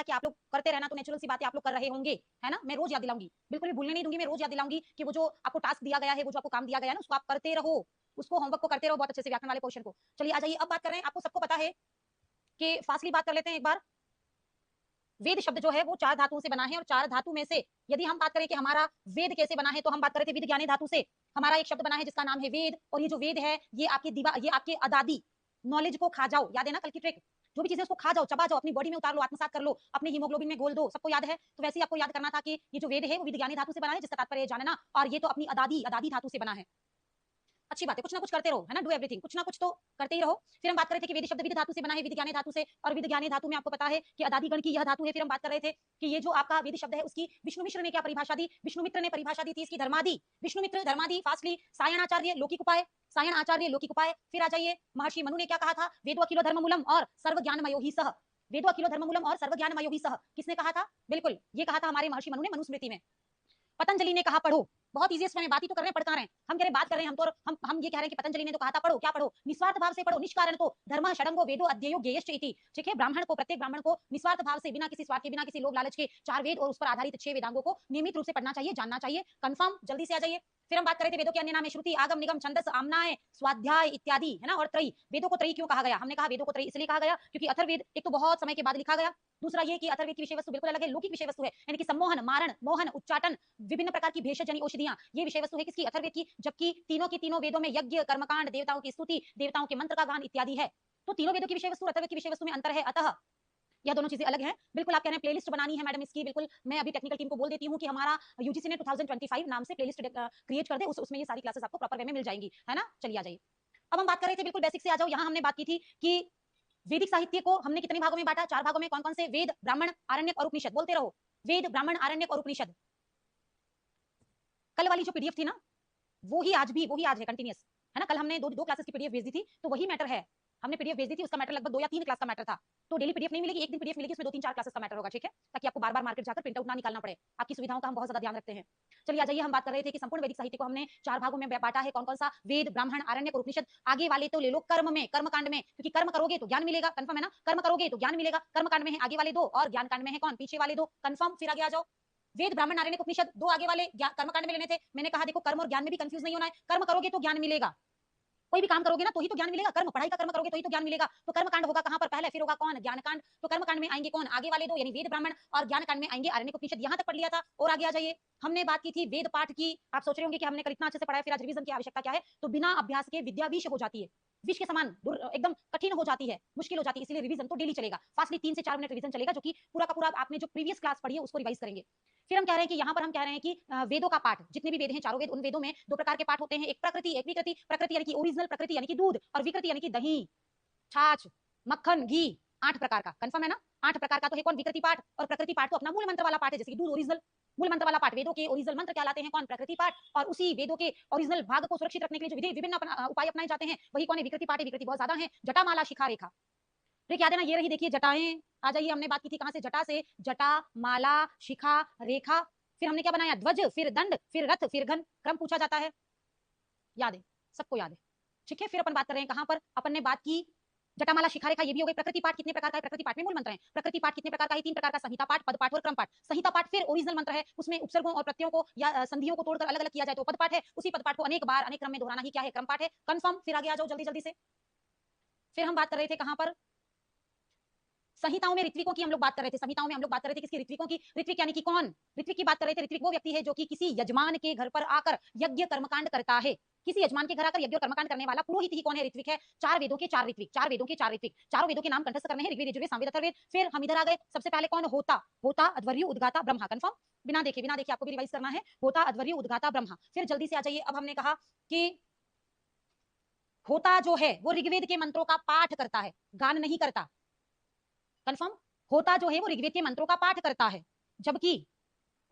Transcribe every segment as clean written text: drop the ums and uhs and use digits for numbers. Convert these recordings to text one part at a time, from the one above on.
कि आप लोग करते रहना, तो नेचुरल सी बात है आप लोग कर रहे होंगे, है ना। मैं रोज याद दिलाऊंगी, बिल्कुल भी भूलने नहीं दूंगी, मैं रोज याद दिलाऊंगी कि वो जो आपको टास्क दिया गया है, वो जो आपको काम दिया गया है ना, उसको आप करते रहो, उसको होमवर्क को करते रहो बहुत अच्छे से, व्याकरण वाले पोर्शन को। चलिए आ जाइए, अब बात कर रहे हैं, आपको सबको पता है कि फास्टली बात कर लेते हैं एक बार। वेद शब्द जो है वो 4 धातुओं से बना है, और 4 धातु में से यदि हम बात करें कि हमारा वेद कैसे बना है, तो हम बात कर रहे थे विद ज्ञाने धातु से हमारा एक शब्द बना है जिसका नाम है वेद। और ये जो वेद है ये आपके अदादी नॉलेज को खा जाओ, याद है ना कल की ट्रिक, जो भी चीजें उसको खा जाओ, चबा जाओ, अपनी बॉडी में उतार लो, आत्मसात कर लो, अपने हीमोग्लोबिन में घोल दो, सबको याद है। तो वैसे ही आपको याद करना था कि ये जो वेद है वो विद ज्ञाने धातु से बना है, जिसका तात्पर्य जानना, और ये तो अपनी अदादी धातु से बना है। अच्छी बात है, कुछ ना कुछ करते रहो, है ना, डू एवरीथिंग, कुछ ना कुछ तो करते ही रहो। फिर हम बात कर रहे थे कि वेद शब्द विद धातु से बना है, विद ज्ञाने धातु से, और विद ज्ञाने धातु में आपको पता है कि अदादी गण की यह धातु है। फिर हम बात कर रहे थे कि ये जो आपका वेद शब्द है उसकी विष्णु मिश्र ने क्या परिभाषा दी, विष्णु मित्र ने परिभाषा दी थी इसकी धर्मादि, विष्णु मित्र धर्मादि, फास्टली सायण आचार्य लौकिक उपाय, सायण आचार्य लौकिक उपाय। फिर आ जाइए, महर्षि मनु ने क्या कहा था, वेदो अखिलो धर्ममूलम और सर्व ज्ञानमयो ही सह, वेदो अखिलो धर्ममूलम और सर्व ज्ञानमयो ही सह, किसने कहा था, बिल्कुल ये कहा था हमारे महर्षि मनु ने मनुस्मृति में। पतंजलि ने कहा पढ़ो, बहुत इजी है, बात ही तो कर रहे हैं, पढ़ कहाँ रहे हैं हम, कह रहे बात कर रहे हैं हम, तो हम ये कह रहे हैं कि पतंजलि ने तो कहा था पढ़ो, क्या पढ़ो, निस्वार्थ भाव से पढ़ो, निष्कारण तो धर्म षडंगो वेदो अध्ययो ज्ञेयश्च इति। ठीक है, ब्राह्मण को, प्रत्येक ब्राह्मण को निस्वार्थ भाव से, बिना किसी स्वार्थ के, बिना किसी लोभ लालच के 4 वेद और उस पर आधारित 6 वेदांगों को नियमित रूप से पढ़ना चाहिए, जानना चाहिए, कंफर्म। जल्दी से आ जाइए। फिर हम बात कर रहे थे वेदों के अन्य नाम है श्रुति, आगम, निगम, छंदस, आमनाय, स्वाध्याय इत्यादि, है ना। और त्रयी, वेदों को त्रयी क्यों कहा गया, हमने कहा वेदों को त्रयी इसलिए कहा गया क्योंकि अथर्ववेद एक तो बहुत समय के बाद लिखा गया, दूसरा ये कि अथर्ववेद की विषय वस्तु बिल्कुल अलग है, लौकिक विषय वस्तु है, यानी कि सम्मोहन, मारण, मोहन, उच्चाटन, विभिन्न प्रकार की भेषजनी औषधियां, ये विषय वस्तु है किसकी, अथर्ववेद की। जबकि तीनों की तीनों वेदों में यज्ञ, कर्मकांड, देवताओं की स्तुति, देवताओं के मंत्र का गान इत्यादि है। तो तीनों वेदों की विषय वस्तु, अथर्ववेद की विषय वस्तु में अंतर है, अतः यह दोनों चीजें अलग हैं। बिल्कुल आप कह रहे हैं प्लेलिस्ट बनानी है मैडम इसकी, बिल्कुल मैं अभी टेक्निकल टीम को बोल देती हूँ कि हमारा यूजीसी ने 2025 नाम से प्लेलिस्ट क्रिएट कर दे, उसमें ये सारी क्लासेस आपको प्रॉपर वे में मिल जाएंगी, है ना। चलिए आ जाइए, अब हम बात कर रहे थे बिल्कुल बेसिक से आ जाओ। यहाँ हमने बात की थी कि वैदिक साहित्य को हमने कितने भागों में बांटा, 4 भागों में, कौन कौन से, वेद, ब्राह्मण, आरण्यक और उपनिषद, बोलते रहो, वेद, ब्राह्मण, आरण्यक और उपनिषद। कल वाली जो पीडीएफ थी ना वही आज है कंटिन्यूस, है ना। कल हमने दो क्लासेस की पीडीएफ भेज दी थी, तो वही मैटर है, हमने पीडीएफ भेज दी थी, उसका मैटर लगभग 2 या 3 क्लास का मैटर था। तो डेली पीडीएफ नहीं मिलेगी, एक दिन पीडीएफ मिलेगी, उसमें 2-3-4 क्लासेस का मैटर होगा, ठीक है, ताकि आपको बार बार मार्केट जाकर प्रिंट आउट ना निकालना पड़े, आपकी सुविधाओं का हम बहुत ज्यादा ध्यान रखते हैं। चलिए आ जाइए, हम बात कर रहे थे कि संपूर्ण वैदिक साहित्य को हमने 4 भागों में बांटा है, कौन कौन सा, वेद, ब्राह्मण, आरण्यक और उपनिषद। आगे वाले तो ले लो कर्म में, कर्मकांड में, क्योंकि कर्म करोगे तो ज्ञान मिलेगा, कंफर्म है ना, कर्म करोगे तो ज्ञान मिलेगा, कर्मकांड में है आगे वाले 2 और ज्ञान कांड में है कौन, पीछे वाले 2, कंफर्म। फिर आगे आ जाओ, वेद, ब्राह्मण, आरण्यक, उपनिषद 2 आगे वाले कर्मकांड में लेने थे, मैंने कहा देखो कर्म और ज्ञान में भी कंफ्यूज नहीं होना है, कर्म करोगे तो ज्ञान मिलेगा, कोई भी काम करोगे ना तो ही तो ज्ञान मिलेगा, कर्म, पढ़ाई का कर्म करोगे तो ही तो ज्ञान मिलेगा। तो कर्म कांड होगा कहां पर, पहले, फिर होगा कौन, ज्ञान कांड। तो कर्म कांड में आएंगे कौन, आगे वाले 2 यानी वेद, ब्राह्मण, और ज्ञान कांड में आएंगे आरण्यक, उपनिषद। यहां तक पढ़ लिया था। और आगे आ जाइए, हमने बात की थी वेद पाठ की, आप सोच रहे होंगे कि हमने कल इतना अच्छे से पढ़ाया, फिर आज रिवीजन की आवश्यकता क्या है, तो बिना अभ्यास के विद्या विष हो जाती है, विष के समान एकदम कठिन हो जाती है, मुश्किल हो जाती है, इसलिए रिवीजन तो डेली चलेगा, फास्टली 3 से 4 मिनट रिवीजन चलेगा, जो कि पूरा का पूरा आपने जो प्रीवियस क्लास पढ़ी है उसको रिवाइज करेंगे। फिर हम कह रहे हैं कि यहाँ पर हम कह रहे हैं कि वेदों का पाठ, जितने भी वेद हैं, चारों वेद, उन वेदों में 2 प्रकार के पाठ होते हैं, एक प्रकृति, एक विकृति। प्रकृति यानी कि ओरिजिनल प्रकृति यानी कि दूध, और विकृति यानी कि दही, छाछ, मक्खन, घी, 8 प्रकार का, कंफर्म है ना। 8 प्रकार का तो है कौन, विकृति पाठ, और प्रकृति पाठ तो अपना मूल मंत्र वाला पाठ है, जैसे कि दूध ओरिजिनल, मूल मंत्र वाला पाठ, वेदों के ओरिजिनल मंत्र कहलाते हैं कौन, प्रकृति पाठ। और उसी वेदों के ओरिजिनल भाग को सुरक्षित रखने के लिए जो विभिन्न उपाय अपनाए जाते हैं वही कौन है, विकृति पाठ है। विकृति बहुत ज्यादा है, जटा, माला, शिखा, रेखा। ट्रिक याद है ना, ये रही, देखिए जटाएं, आ जाइए, हमने बात की थी कहां से, जटा से, जटा, माला, शिखा, रेखा। फिर हमने क्या बनाया, ध्वज, फिर दंड, फिर रथ, फिर घन, क्रम पूछा जाता है, याद है, सबको याद है, ठीक है। फिर अपन बात कर रहे हैं कहां पर, अपन ने बात की जटामाला, शिखा, रेखा, ये भी हो गई। प्रकृति पाठ कितने प्रकार का है, प्रकृति पाठ में मूल मंत्र है। प्रकृति पाठ कितने प्रकार का है, 3 प्रकार का, संहिता पाठ, पद पाठ और क्रम पाठ। संहिता पाठ फिर ओरिजिनल मंत्र है, उसमें उपसर्गों और प्रत्ययों को या संधियों को तोड़कर अलग अलग किया जाए तो पद पाठ है, उसी पद पाठ को अनेक बार अनेक क्रम में दोहराना ही क्या है, क्रम पाठ है, कंफर्म। फिर आगे आ जाओ जल्दी जल्दी से। फिर हम बात कर रहे थे कहां पर, संहिताओं में ऋत्विकों की हम लोग बात कर रहे थे, संहिताओं में हम लोग बात कर रहे थे किसकी, ऋत्विकों की। ऋत्विक यानी कि कौन, ऋत्विक की बात कर रहे थे। ऋत्विक वो व्यक्ति है जो कि किसी यजमान के घर पर आकर यज्ञ कर्मकांड करता है, किसी यजमान के घर आकर यज्ञ कर्मकांड करने वाला पुरोहित ही कौन है, ऋत्विक है। 4 वेदों के 4 ऋत्विक, 4 वेदों के 4 ऋत्विक, चारों वेदों के नाम कंठस्थ करने हैं, ऋग्वेद, यजुर्वेद, सामवेद, अथर्ववेद। फिर हम इधर आ गए, सबसे पहले कौन, होता, होता, अध्वर्यु, उद्गाता, ब्रह्मा, कंफर्म, बिना देखे आपको भी रिवाइज करना है, होता, अध्वर्यु, उद्गाता, ब्रह्मा। फिर जल्दी से आ जाइए, अब हमने कहा कि होता जो है वो ऋग्वेद के मंत्रों का पाठ करता है, गान नहीं करता, कंफर्म। होता जो है वो ऋग्वेद के मंत्रों का पाठ करता है, जबकि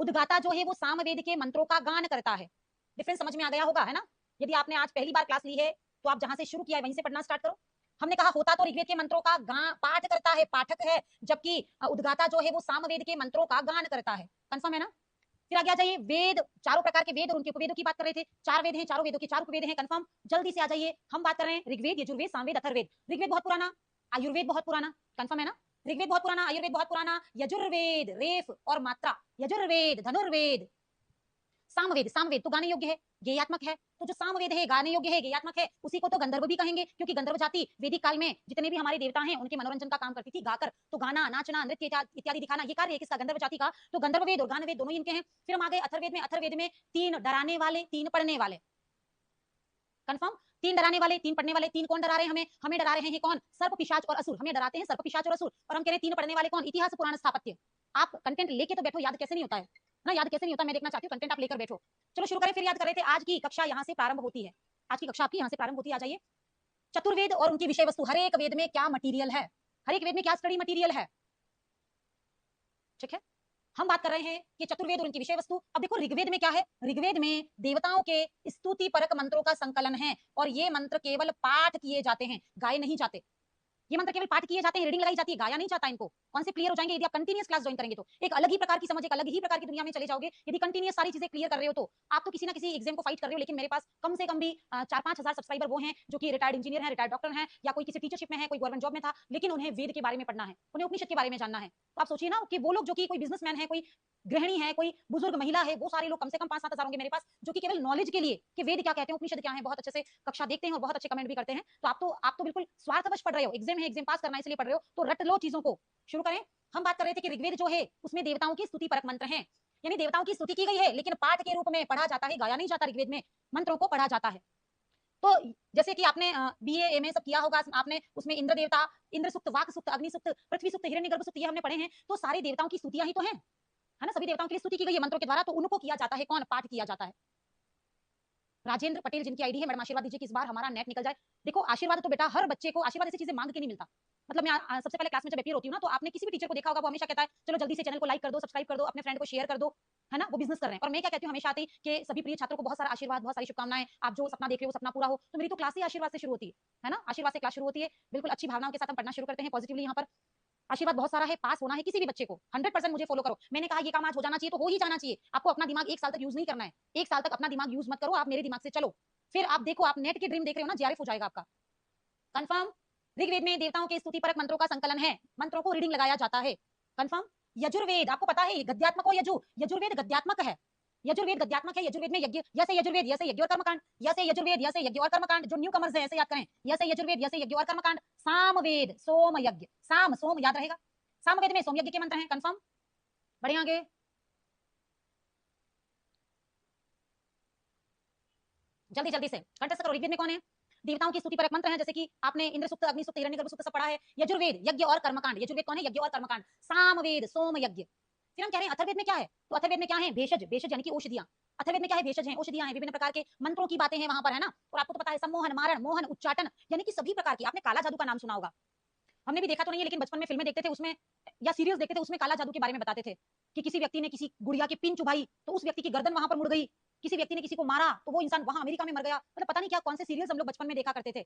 उद्गाता जो है वो सामवेद के मंत्रों का गान करता है। डिफरेंस समझ में आ गया होगा, है ना। यदि आपने आज पहली बार क्लास ली है तो आप जहां से शुरू किया है वहीं से पढ़ना स्टार्ट करो। हमने कहा होता तो ऋग्वेद के मंत्रों का पाठ करता है, पाठक है, जबकि उद्गाता जो है वो सामवेद के मंत्रों का गान करता है, कंफर्म है ना। फिर आगे आ जाइए, वेद, चारों प्रकार के वेद और उनके उपवेदों की बात कर रहे थे। 4 वेद हैं, चारों वेदों के 4 उपवेद हैं, कंफर्म। जल्दी से आ जाइए, हम बात कर रहे हैं ऋग्वेद, यजुर्वेद, सामवेद, अथर्ववेद। ऋग्वेद बहुत पुराना, आयुर्वेद बहुत पुराना, कंफर्म है ना। ऋग्वेद बहुत पुराना, आयुर्वेद बहुत पुराना, यजुर्वेद रेफ और मात्रा, यजुर्वेद, धनुर्वेद, सामवेद, सामवेद तो गाने योग्य है, गेयात्मक है, तो जो सामवेद है गाने योग्य है, गेयात्मक है, उसी को तो गंधर्व भी कहेंगे, क्योंकि गंधर्व जाति वैदिक काल में जितने भी हमारे देवता हैं उनके मनोरंजन का काम करती थी गाकर, तो गाना, नाचना, नृत्य इत्यादि दिखाना ये कार्य है किसका, गंधर्व जाति का, तो गंधर्ववेद और गानवेद दोनों इनके हैं। फिर हम आ गए अथर्ववेद में, अथर्ववेद में 3 डराने वाले 3 पढ़ने वाले, कंफर्म, 3 डराने वाले 3 पढ़ने वाले। 3 कौन डरा रहे हैं हमें डरा रहे हैं कौन, सर्प पिशाच और असुर, हमें डराते हैं सर्प पिशाच और असुर, और हम कह रहे हैं 3 पढ़ने वाले कौन, इतिहास पुराण स्थापत्य। आप कंटेंट लेके तो बैठो, याद कैसे नहीं होता है ना, याद कैसे नहीं होता, मैं देखना चाहती हूँ कंटेंट आप लेकर बैठो। चलो शुरू करें, फिर याद कर रहे थे, आज की कक्षा यहाँ से प्रारंभ होती है, आज की कक्षा आपकी यहाँ से प्रारंभ होती है। आ जाइए, चतुर्वेद और उनकी विषय वस्तु, हर एक वेद में क्या मटीरियल है, हर एक वेद में क्या स्टडी मटीरियल है, ठीक है। हम बात कर रहे हैं कि चतुर्वेद और उनकी विषय वस्तु। अब देखो ऋग्वेद में क्या है, ऋग्वेद में देवताओं के स्तुति परक मंत्रों का संकलन है, और ये मंत्र केवल पाठ किए जाते हैं, गाए नहीं जाते। ये मंत्र केवल पाठ किए जाते हैं, रीडिंग लगाई जाती है, गाया नहीं जाता इनको। कॉन्सेप्ट क्लियर हो जाएंगे यदि आप कंटीन्यूअस क्लास ज्वाइन करेंगे तो, एक अलग ही प्रकार की समझ, एक अलग ही प्रकार की दुनिया में चले जाओगे यदि कंटीन्यूअस सारी चीजें क्लियर कर रहे हो तो। आप तो किसी ना किसी एग्जाम को फाइट कर रहे हो, लेकिन मेरे पास कम से कम भी 4-5 हजार सब्सक्राइबर वो हैं जो कि रिटायर्ड इंजीनियर हैं, रिटायर्ड डॉक्टर हैं, या कोई किसी टीचरशिप में है, कोई गवर्नमेंट जॉब में था, लेकिन उन्हें वेद के बारे में पढ़ना है, उन्हें उपनिषद के बारे में जानना है। तो आप सोचिए ना कि वो लोग जो कि कोई बिजनेसमैन है, कोई गृहिणी है, कोई बुजुर्ग महिला है, वो सारे लोग कम से कम 5-7 हजार होंगे मेरे पास, जो कि केवल नॉलेज के लिए कि वेद क्या कहते हैं, उपनिषद क्या है, बहुत अच्छे से कक्षा देखते हैं और बहुत अच्छे कमेंट भी करते हैं। तो आप तो बिल्कुल स्वार्थवश पढ़ रहे हो, एग्जाम है, एग्जाम पास करना है इसलिए पढ़ रहे हो, तो रट लो चीजों को। शुरू करें। हम बात कर रहे थे कि ऋग्वेद जो है उसमें देवताओं की स्तुति परक मंत्र हैं, यानी देवताओं की स्तुति की गई है, लेकिन पाठ के रूप में पढ़ा जाता है, गाया नहीं जाता। ऋग्वेद में मंत्रों को पढ़ा जाता है। तो जैसे कि आपने बीए एमए सब किया होगा, आपने उसमें इंद्र देवता, इंद्र सूक्त, वाक सूक्त, अग्नि सूक्त, पृथ्वी सूक्त, हिरण्यगर्भ सूक्त, ये हमने पढ़े हैं। तो सारे देवताओं की स्तुतियां ही तो हैं, है ना, सभी देवताओं की स्तुति की गई है मंत्रों के द्वारा, तो उनको किया जाता है कौन, पाठ किया जाता है। राजेंद्र पटेल जिनकी आईडी है, मैडम आशीर्वाद दीजिए कि इस बार हमारा नेट निकल जाए। देखो आशीर्वाद तो बेटा हर बच्चे को, आशीर्वाद ऐसी चीजें मांग के नहीं मिलता। मतलब मैं सबसे पहले क्लास में जब अपीयर होती हूँ ना, तो आपने किसी भी टीचर को देखा होगा, वो हमेशा कहता है चलो जल्दी से चैनल को लाइक कर दो, सब्सक्राइब कर दो, अपने फ्रेंड को शेयर कर दो, है ना, वो बिजनेस कर रहे हैं। और मैं क्या कहती हूँ हमेशा आती कि सभी प्रिय छात्रों को बहुत सारा आशीर्वाद, बहुत सारी शुभकामनाएं, आप जो सपना देख रहे हो सपना पूरा हो। तो मेरी तो क्लास ही आशीर्वाद से शुरू होती है ना, आशीर्वाद से क्लास शुरू होती है, बिल्कुल अच्छी भावनाओं के साथ हम पढ़ना शुरू करते हैं, पॉजिटिवली यहाँ पर आशीर्वाद बहुत सारा है, पास होना है किसी भी बच्चे को, 100% मुझे फॉलो करो। मैंने कहा ये काम आज हो जाना चाहिए तो हो ही जाना चाहिए। आपको अपना दिमाग 1 साल तक यूज नहीं करना है, 1 साल तक अपना दिमाग यूज मत करो, आप मेरे दिमाग से चलो। फिर आप देखो, आप नेट की ड्रीम देख रहे हो ना, जेआरएफ हो जाएगा आपका कंफर्म। ऋग्वेद में देवताओं के स्तुति परक मंत्रों का संकलन है, मंत्रों को रीडिंग लगाया जाता है, कंफर्म। यजुर्वेद आपको पता है गद्यात्मक और यजुर्वेद गद्यात्मक है, यजुर्वेद गद्यात्मक है। यजुर्वेद में यज्ञ, यसे यजुर्वेद, यसे यज्ञ और कर्मकांड, यसे यजुर्वेद, यसे यज्ञ और कर्मकांड। जो न्यू कमर्स है ऐसे याद करें, यसे यजुर्वेद, यसे यज्ञ और कर्मकांड। सामवेद, सोम यज्ञ, साम सोम याद रहेगा, सामवेद में सोम यज्ञ के मंत्र हैं, कंफर्म। बढ़िया आगे, जल्दी जल्दी से कंठस्थ करो। ऋग्वेद में कौन है, देवताओं की स्तुति परक मंत्र हैं, जैसे कि आपने इंद्र सूक्त, अग्नि सूक्त, हिरण्यगर्भ सूक्त सब पढ़ा है। यजुर्वेद यज्ञ और कर्मकांड, यजुर्वेद कौन है, यज्ञ और कर्मकांड। सामवेद सोम यज्ञ। फिर हम कह रहे हैं अथर्ववेद में क्या है, तो अथर्ववेद में क्या है, भेषज, भेषज यानी कि औषधियां। अथर्ववेद में क्या है, भेषज हैं, औषधियां हैं, विभिन्न प्रकार के मंत्रों की बातें हैं वहां पर, है ना। और आपको तो पता है सम्मोहन, मारण, मोहन, उच्चाटन, यानी कि सभी प्रकार की। आपने काला जादू का नाम सुना होगा, हमने भी देखा तो नहीं है, लेकिन बचपन में फिल्में देखते थे उसमें, या सीरियल्स देखते थे, उसमें काला जादू के बारे में बताते थे कि किसी व्यक्ति ने किसी गुड़िया की पिन चुभाई तो उस व्यक्ति की गर्दन वहां पर मुड़ गई, किसी व्यक्ति ने किसी को मारा तो वो इंसान वहां अमेरिका में मर गया। मतलब पता नहीं क्या कौन से सीरियल्स हम लोग बचपन में देखा करते थे,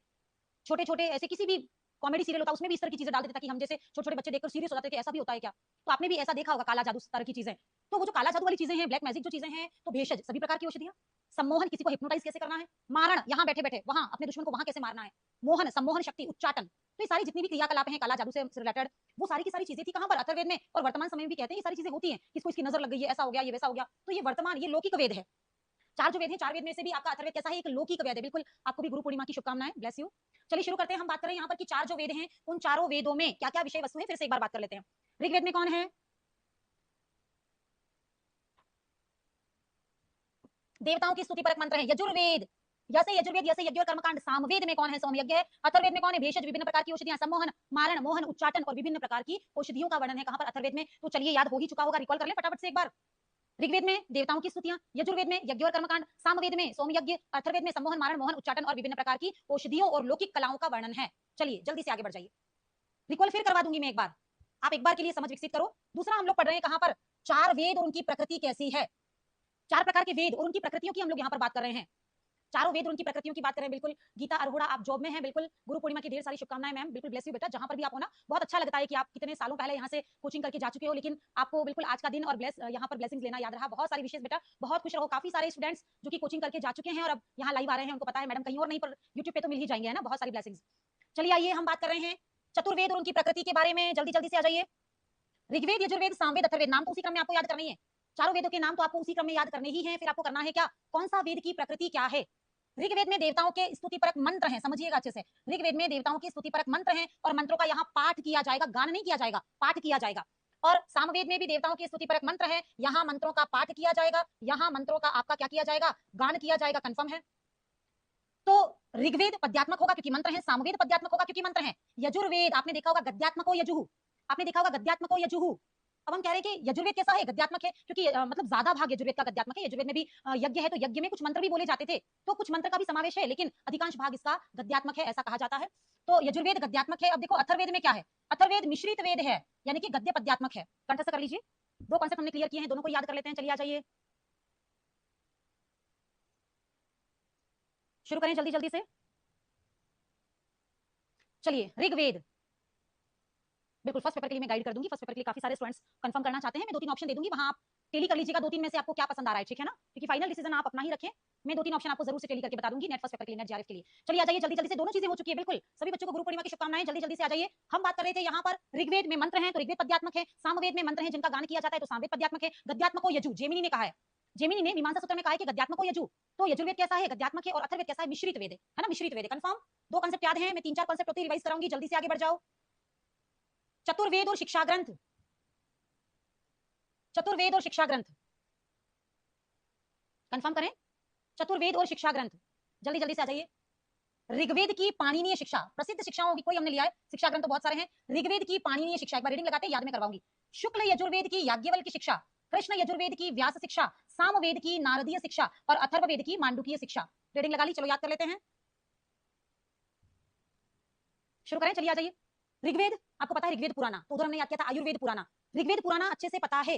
छोटे छोटे ऐसे किसी भी कॉमेडी सीरियल होता है उसमें भी इस तरह की चीजें डाल देते ताकि हम जैसे छोटे छोटे बच्चे देखकर सीरियस हो जाते हैं कि ऐसा भी होता है क्या। तो आपने भी ऐसा देखा होगा काला जादू तरह की चीजें। तो वो जो काला जादू वाली चीजें हैं, ब्लैक मैजिक जो चीजें हैं, तो भेषज सभी प्रकार की औषधियां। सम्मोहन, किसी को हिप्नोटाइज कैसे करना है। मारण, यहाँ बैठे बैठे वहां अपने दुश्मन को वहां कैसे मारना है। मोहन, सम्मोहन शक्ति, उच्चाटन, तो ये सारी जितनी भी क्रियाकलाप हैं काला जादू से रिलेटेड, वो सारी की सारी चीजें थी कहां पर, अथर्ववेद में। और वर्तमान समय में भी कहते हैं ये सारी चीजें होती हैं, किसको इसकी नजर लग गई है, ऐसा हो गया, ये वैसा हो गया। तो ये वर्तमान, ये लौकिक वेद है। 4 जो वेद हैं, 4 वेद में से भी आपका अथर्ववेद कैसा है, एक लौकिक वेद है। बिल्कुल आपको भी गुरु पूर्णिमा की शुभकामनाएं, ब्लेस यू। चलिए शुरू करते हैं। हम बात करें यहाँ पर कि 4 जो वेद हैं, उन चारों वेदों में क्या क्या विषय वस्तु है, फिर से एक बार बात कर लेते हैं। ऋग्वेद में कौन है, देवताओं की स्तुति परक मंत्र है, यजुर्वेद, यसे यजुर्वेद, यसे यज्ञ और कर्मकांड। सामवेद में कौन है, सोम यज्ञ है। अथर्ववेद में कौन है, भेषज, विभिन्न प्रकार की औषधियां, सम्मोहन, मारण, मोहन, उच्चाटन और विभिन्न प्रकार की औषधियों का वर्णन है कहां पर, अथर्ववेद में। तो चलिए याद हो ही चुका होगा, रिकॉल कर ले फटाफट से एक बार। ऋग्वेद में देवताओं की स्तुतियां, यजुर्वेद में यज्ञ और कर्मकांड, सामवेद में सोम यज्ञ, अथर्ववेद में सम्मोहन, मारण, मोहन, उच्चाटन और विभिन्न प्रकार की औषधियों और लौकिक कलाओं का वर्णन है। चलिए जल्दी से आगे बढ़ जाइए, रिकॉल फिर करवा दूंगी मैं एक बार, आप एक बार के लिए समझ विकसित करो। दूसरा हम लोग पढ़ रहे हैं कहां पर, 4 वेद और उनकी प्रकृति कैसी है। 4 प्रकार के वेद और उनकी प्रकृतियों की हम लोग यहाँ पर बात कर रहे हैं। चारों वेद और उनकी प्रकृतियों की बात करें, बिल्कुल गीता अरोड़ा आप जॉब में हैं, बिल्कुल गुरु पूर्णिमा की ढेर सारी शुभकामनाएं मैम, बिल्कुल ब्लेस यू बेटा, जहां पर भी आप हो ना। बहुत अच्छा लगता है कि आप कितने सालों पहले यहाँ से कोचिंग करके जा चुके हो, लेकिन आपको बिल्कुल आज का दिन और यहाँ पर ब्लेसिंग्स लेना याद रहा। बहुत सारी विशेष बेटा, बहुत खुश रहो। काफी सारे स्टूडेंट्स जो कि कोचिंग करके जा चुके हैं और अब यहाँ लाइव आ रहे हैं, उनको पता है मैडम कहीं और नहीं पर यूट्यूब पे तो मिल ही जाएंगे, है ना, बहुत सारी ब्लेसिंग्स। चलिए आइए हम बात कर रहे हैं चतुर्वेद और उनकी प्रकृति के बारे में जल्दी जल्दी से आ जाइए। ऋग्वेद, यजुर्वेद, सामवेद, अथर्ववेद, नाम तो उसी क्रम में आपको याद करना ही है। चारों वेदों के नाम तो आपको उसी क्रम में याद करने ही हैं। फिर आपको करना है क्या, कौन सा वेद की प्रकृति क्या है। ऋग्वेद में देवताओं के स्तुतिपरक मंत्र हैं, समझिएगा अच्छे से। ऋग्वेद में देवताओं के स्तुतिपरक मंत्र हैं और मंत्रों का यहाँ पाठ किया जाएगा, गान नहीं किया जाएगा, पाठ किया जाएगा। और सामवेद में भी देवताओं के स्तुतिपरक मंत्र है, यहाँ मंत्रों का पाठ किया जाएगा, यहाँ मंत्रों का आपका क्या किया जाएगा, गान किया जाएगा। कंफर्म है। तो ऋग्वेद पद्यात्मक होगा क्योंकि मंत्र है, सामवेद पद्यात्मक होगा क्योंकि मंत्र है, यजुर्वेद आपने देखा होगा गद्यात्मक हो यजुः, आपने देखा होगा गद्यात्मक हो यजुः। अब हम कह रहे हैं कि यजुर्वेद कैसा है, गद्यात्मक है, क्योंकि मतलब ज्यादा भाग यजुर्वेद का गद्यात्मक है। यजुर्वेद में भी यज्ञ है तो यज्ञ में कुछ मंत्र भी बोले जाते थे, तो कुछ मंत्र का भी समावेश है, लेकिन अधिकांश भाग इसका गद्यात्मक है, ऐसा कहा जाता है। तो यजुर्वेद गद्यात्मक है। अब देखो अथर्ववेद में क्या है, अथर्ववेद मिश्रित वेद है, यानी कि गद्य पद्यात्मक है। कंठस्थ कर लीजिए, दो कॉन्सेप्ट हमने क्लियर किए हैं, दोनों को याद कर लेते हैं। चलिए आ जाइए, शुरू करें जल्दी जल्दी से। चलिए ऋग्वेद, बिल्कुल फर्स्ट पेपर के लिए मैं गाइड कर दूंगी। फर्स्ट पेपर के लिए काफी सारे स्टूडेंट्स कंफर्म करना चाहते हैं, मैं 2-3 ऑप्शन दे दूंगी, वहां आप टेली कर लीजिएगा। 2-3 में से आपको क्या पसंद आ रहा है, ठीक है ना, क्योंकि फाइनल डिसीजन आप अपना ही रखें। मैं 2-3 ऑप्शन आपको जरूर से टेली करके बता दूंगी, नेट फर्स्ट पेपर के लिए, नेट जेआरएफ के लिए। चलिए आ जाइए जल्दी जल्दी से, दोनों चीजें हो चुकी है बिल्कुल। सभी बच्चों को गुरु पूर्णिमा की शुभकामनाएं। जल्दी जल्दी से आ जाइए। हम बात कर रहे थे यहाँ पर ऋग्वेद में मंत्र हैं तो ऋग्वेद पद्यात्मक है, सामवेद में मंत्र हैं जिनका गान किया जाता है तो सामवेद पद्यात्मक है। गद्यात्मक हो यजु, जेमिनी ने कहा है, जेमिनी ने मीमांसा सूत्र में कहा है कि गद्यात्मक हो यजु। तो यजुर्वेद कैसा है, गद्यात्मक है, और अथर्ववेद कैसा है, मिश्रित वेद है ना, मिश्रित वेद। कंफर्म, दो कांसेप्ट याद है, मैं 3-4 कांसेप्ट होते रिवाइज कराऊंगी, जल्दी से आगे बढ़ जाओ। चतुर्वेद और शिक्षा ग्रंथ, चतुर्वेद और शिक्षा ग्रंथ कंफर्म करें, चतुर्वेद और शिक्षा ग्रंथ, जल्दी जल्दी से आ जाइए। ऋग्वेद की पाणिनीय शिक्षा, प्रसिद्ध शिक्षाओं की कोई हमने लिया है, शिक्षा ग्रंथ तो बहुत सारे हैं। ऋग्वेद की पाणिनीय शिक्षा, एक बार रीडिंग लगाते हैं, याद में करवाऊंगी। शुक्ल यजुर्वेद की याज्ञवल्क्य की शिक्षा, कृष्ण यजुर्वेद की व्यास शिक्षा, सामवेद की नारदीय शिक्षा और अथर्ववेद की मांडुकीय शिक्षा। रीडिंग लगा ली, चलो याद कर लेते हैं, शुरू करें। चलिए आ जाइए। ऋग्वेद आपको पता है, ऋग्वेद पुराना, तो उधर हमने याद किया था आयुर्वेद पुराना। ऋग्वेद पुराना अच्छे से पता है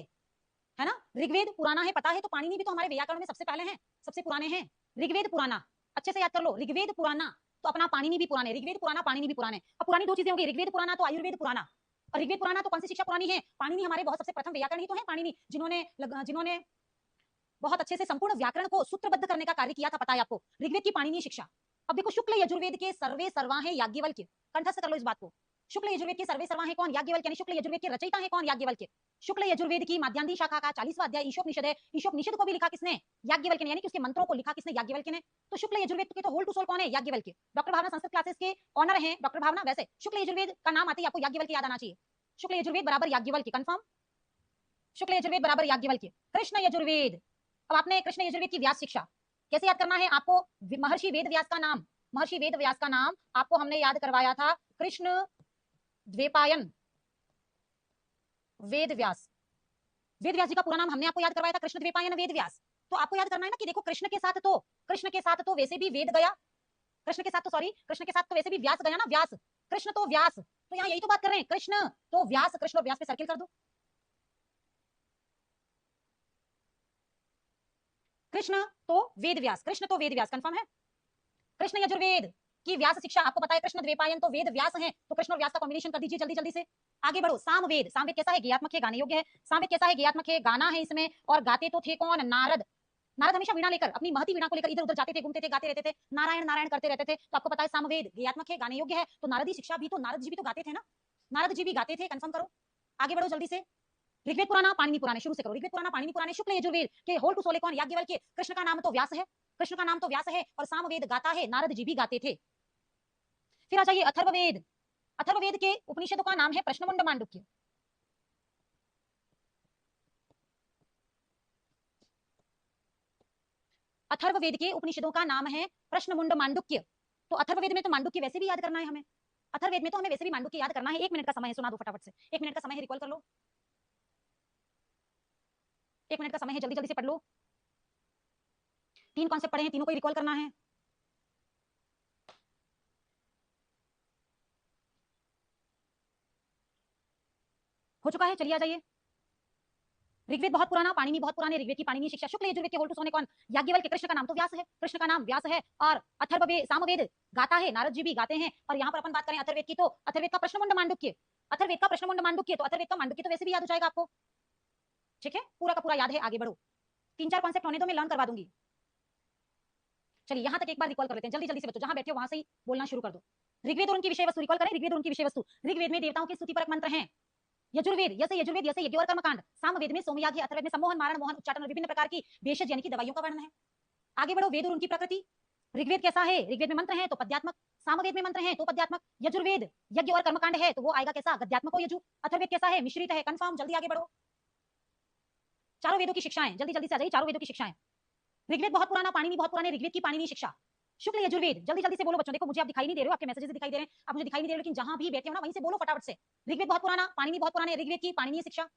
ना, ऋग्वेद पुराना है, पता है, तो पाणिनि भी तो हमारे व्याकरण में सबसे पहले हैं, सबसे पुराने हैं। ऋग्वेद पुराना अच्छे से याद कर लो, ऋग्वेद पुराना तो अपना पाणिनि भी पुराने, ऋग्वेद पुराना पाणिनि भी पुराने। अब पुरानी दो चीजें होंगी, ऋग्वेद पुराना तो आयुर्वेद पुराना। और ऋग्वेद पुराना तो कौन सी शिक्षा पुरानी है, पाणिनि हमारे बहुत सबसे प्रथम व्याकरण ही तो है पाणिनि, जिन्होंने बहुत अच्छे से संपूर्ण व्याकरण को सूत्रबद्ध करने का कार्य किया था, पता है आपको, ऋग्वेद की पाणिनीय शिक्षा। अब देखो शुक्ल यजुर्वेद के सर्वे सर्वा है याज्ञवल्क्य, कंठस्थ कर लो इस बात को। शुक्ल यजुर्वेद के सर्वे सर्वा है कौन, याज्ञवल्क्य, यानी शुक्ल यजुर्वेद के रचयिता है कौन, याज्ञवल्क्य। शुक्ल यजुर्वेद की माध्यान्धी शाखा का 40वां अध्याय ईशोपनिषद है, ईशोपनिषद को भी लिखा किसने, याज्ञवल्क्य ने, यानी कि उसके मंत्रों को लिखा किसने, याज्ञवल्क्य ने। तो शुक्ल यजुर्वेद के तो होल टू सोल कौन है, याज्ञवल्क्य। डॉक्टर भावना संस्कृत क्लासेस के ऑनर हैं डॉक्टर भावना, वैसे शुक्ल यजुर्वेद का नाम आते ही आपको याज्ञवल्क्य याद आना चाहिए। शुक्ल यजुर्वेद बराबर याज्ञवल्क्य, कंफर्म, शुक्ल यजुर्वेद बराबर याज्ञवल्क्य। कृष्ण यजुर्वेद, अब आपने कृष्ण यजुर्वेद की व्यास शिक्षा कैसे याद करना है आपको, महर्षि वेद व्यास का नाम, महर्षि वेद व्यास का नाम आपको हमने याद करवाया था, कृष्ण द्वैपायन वेद व्यास। वेद व्यास जी का पूरा नाम हमने आपको याद करवाया था, कृष्ण द्वैपायन वेद व्यास। तो आपको याद करना है ना कि देखो कृष्ण के साथ तो वैसे भी वेद गया, कृष्ण के साथ तो सॉरी, कृष्ण के साथ तो वैसे भी व्यास गया ना, व्यास, कृष्ण तो व्यास, तो यहाँ यही तो बात कर रहे हैं, कृष्ण तो व्यास, कृष्ण और व्यास पे सर्किल कर दो। कृष्ण तो वेद व्यास, कृष्ण तो वेद व्यास, कंफर्म है। कृष्ण यजुर्वेद की व्यास शिक्षा आपको पता है, कृष्ण द्वैपायन तो वेद व्यास हैं, तो कृष्ण और व्यास का कॉम्बिनेशन कर दीजिए जल्दी जल्दी से। आगे बढ़ो, सामवेद, सामवेद कैसा है, ज्ञात्मक है, गाने योग्य है। सामवेद कैसा है, ज्ञात्मक है, गाना है इसमें, और गाते तो थे कौन, नारद। नारद हमेशा वीणा लेकर, अपनी महती वीणा को लेकर इधर उधर जाते थे, घूमते थे, गाते रहते थे, नारायण नारायण करते रहते थे। तो आपको पता है सामवेद ज्ञात्मक है, गाने योग्य है, तो नारदी शिक्षा भी तो, नारद जी भी तो गाते थे ना, नारद जी भी गाते थे, कंफर्म करो। आगे बढ़ो जल्दी से। ऋग्वेद पुराना पाणिनि पुराने, शुरू से करो, ऋग्वेद पुराना पाणिनि पुराने, शुक्ल यजुर्वेद के होल टू सोल कौन, याज्ञवल्क्य। कृष्ण का नाम तो व्यास है, कृष्ण का नाम तो व्यास है, और सामवेद गाता है, नारद जी भी गाते थे। फिर आ जाइए अथर्ववेद, अथर्ववेद के उपनिषदों का नाम है प्रश्नमुंड मांडुक्य। अथर्ववेद के उपनिषदों का नाम है प्रश्नमुंड मांडुक्य। तो अथर्ववेद में तो मांडुक्य वैसे भी याद करना है हमें, अथर्ववेद में तो हमें वैसे भी मांडुक्य याद करना है। 1 मिनट का समय है, सुना दो फटाफट से, 1 मिनट का समय है, रिकॉल कर लो, 1 मिनट का समय है, जल्दी जल्दी से पढ़ लो। 3 कॉन्सेप्ट पढ़े हैं, तीनों को रिकॉल करना है। हो चुका है, चलिए आ जाइए। ऋग्वेद बहुत पुराना, पाणिनि बहुत पुराने, ऋग्वेद की पाणिनि शिक्षा। शुक्ल यजुर्वेद के होल टू सोने कौन, याज्ञवल्क्य। कृष्ण का नाम तो व्यास है, कृष्ण का नाम व्यास है, और अथर्ववेद सामवेद गाता है, नारद जी भी गाते हैं। और यहाँ पर अपन बात करें अथर्ववेद की, तो अथर्ववेद का प्रश्नमुंड मांडुक्य, अथर्ववेद का प्रश्नमुंड मांडुक्य, तो अथर्ववेद का मांडुक्य तो वैसे भी याद हो जाएगा आपको, ठीक है, पूरा का पूरा याद है। आगे बढ़ो, 3-4 कॉन्सेप्ट होने दो, मैं लर्न करवा दूंगी। चलिए यहां तक एक बार रिकॉल कर लेते हैं, जल्दी जल्दी से बच्चों, जहां बैठे हो वहां से ही बोलना शुरू कर दो। ऋग्वेद और उनकी विषय वस्तु रिकॉल करें, ऋग्वेद और उनकी विषय वस्तु। ऋग्वेद में देवताओं के स्तुति परक मंत्र हैं। यजुर्वेद यसे यजुर्वेद यसे यज्ञ और कर्मकांड। सामवेद में सोमयाग, अथर्ववेद में सम्मोहन, मारण, मोहन, उच्चाटन और विभिन्न प्रकार की भेषज यानी कि दवाइयों का वर्णन है। आगे बढ़ो, वेद और उनकी प्रकृति। ऋग्वेद कैसा है? ऋग्वेद में मंत्र हैं तो पद्यात्मक, सामवेद में मंत्र हैं तो पद्यात्मक, यजुर्वेद यज्ञ और कर्मकांड है तो वो आएगा कैसा? गद्यात्मक हो यजु। अथर्ववेद कैसा है? मिश्रित है। कंफर्म, जल्दी आगे बढ़ो। चारों वेदों की शिक्षाएं, जल्दी जल्दी से आ जाइए, चारों वेदों की शिक्षाएं। ऋग्वेद बहुत पुराना, पाणिनि बहुत पुराने, ऋग्वेद की पाणिनि शिक्षा। शुक्ल यजुर्वेद, जल्दी जल्दी से बोलो बच्चों, देखो मुझे आप दिखाई नहीं दे रहे हो, आपके मैसेजेस दिखाई दे रहे हैं, आप मुझे दिखाई नहीं दे रहे हो, लेकिन जहां भी बैठे हो ना वहीं से बोलो फटाफट से। ऋग्वेद बहुत पुराना, पाणिनि बहुत पुराने, ऋग्वेद की पाणिनि शिक्षा।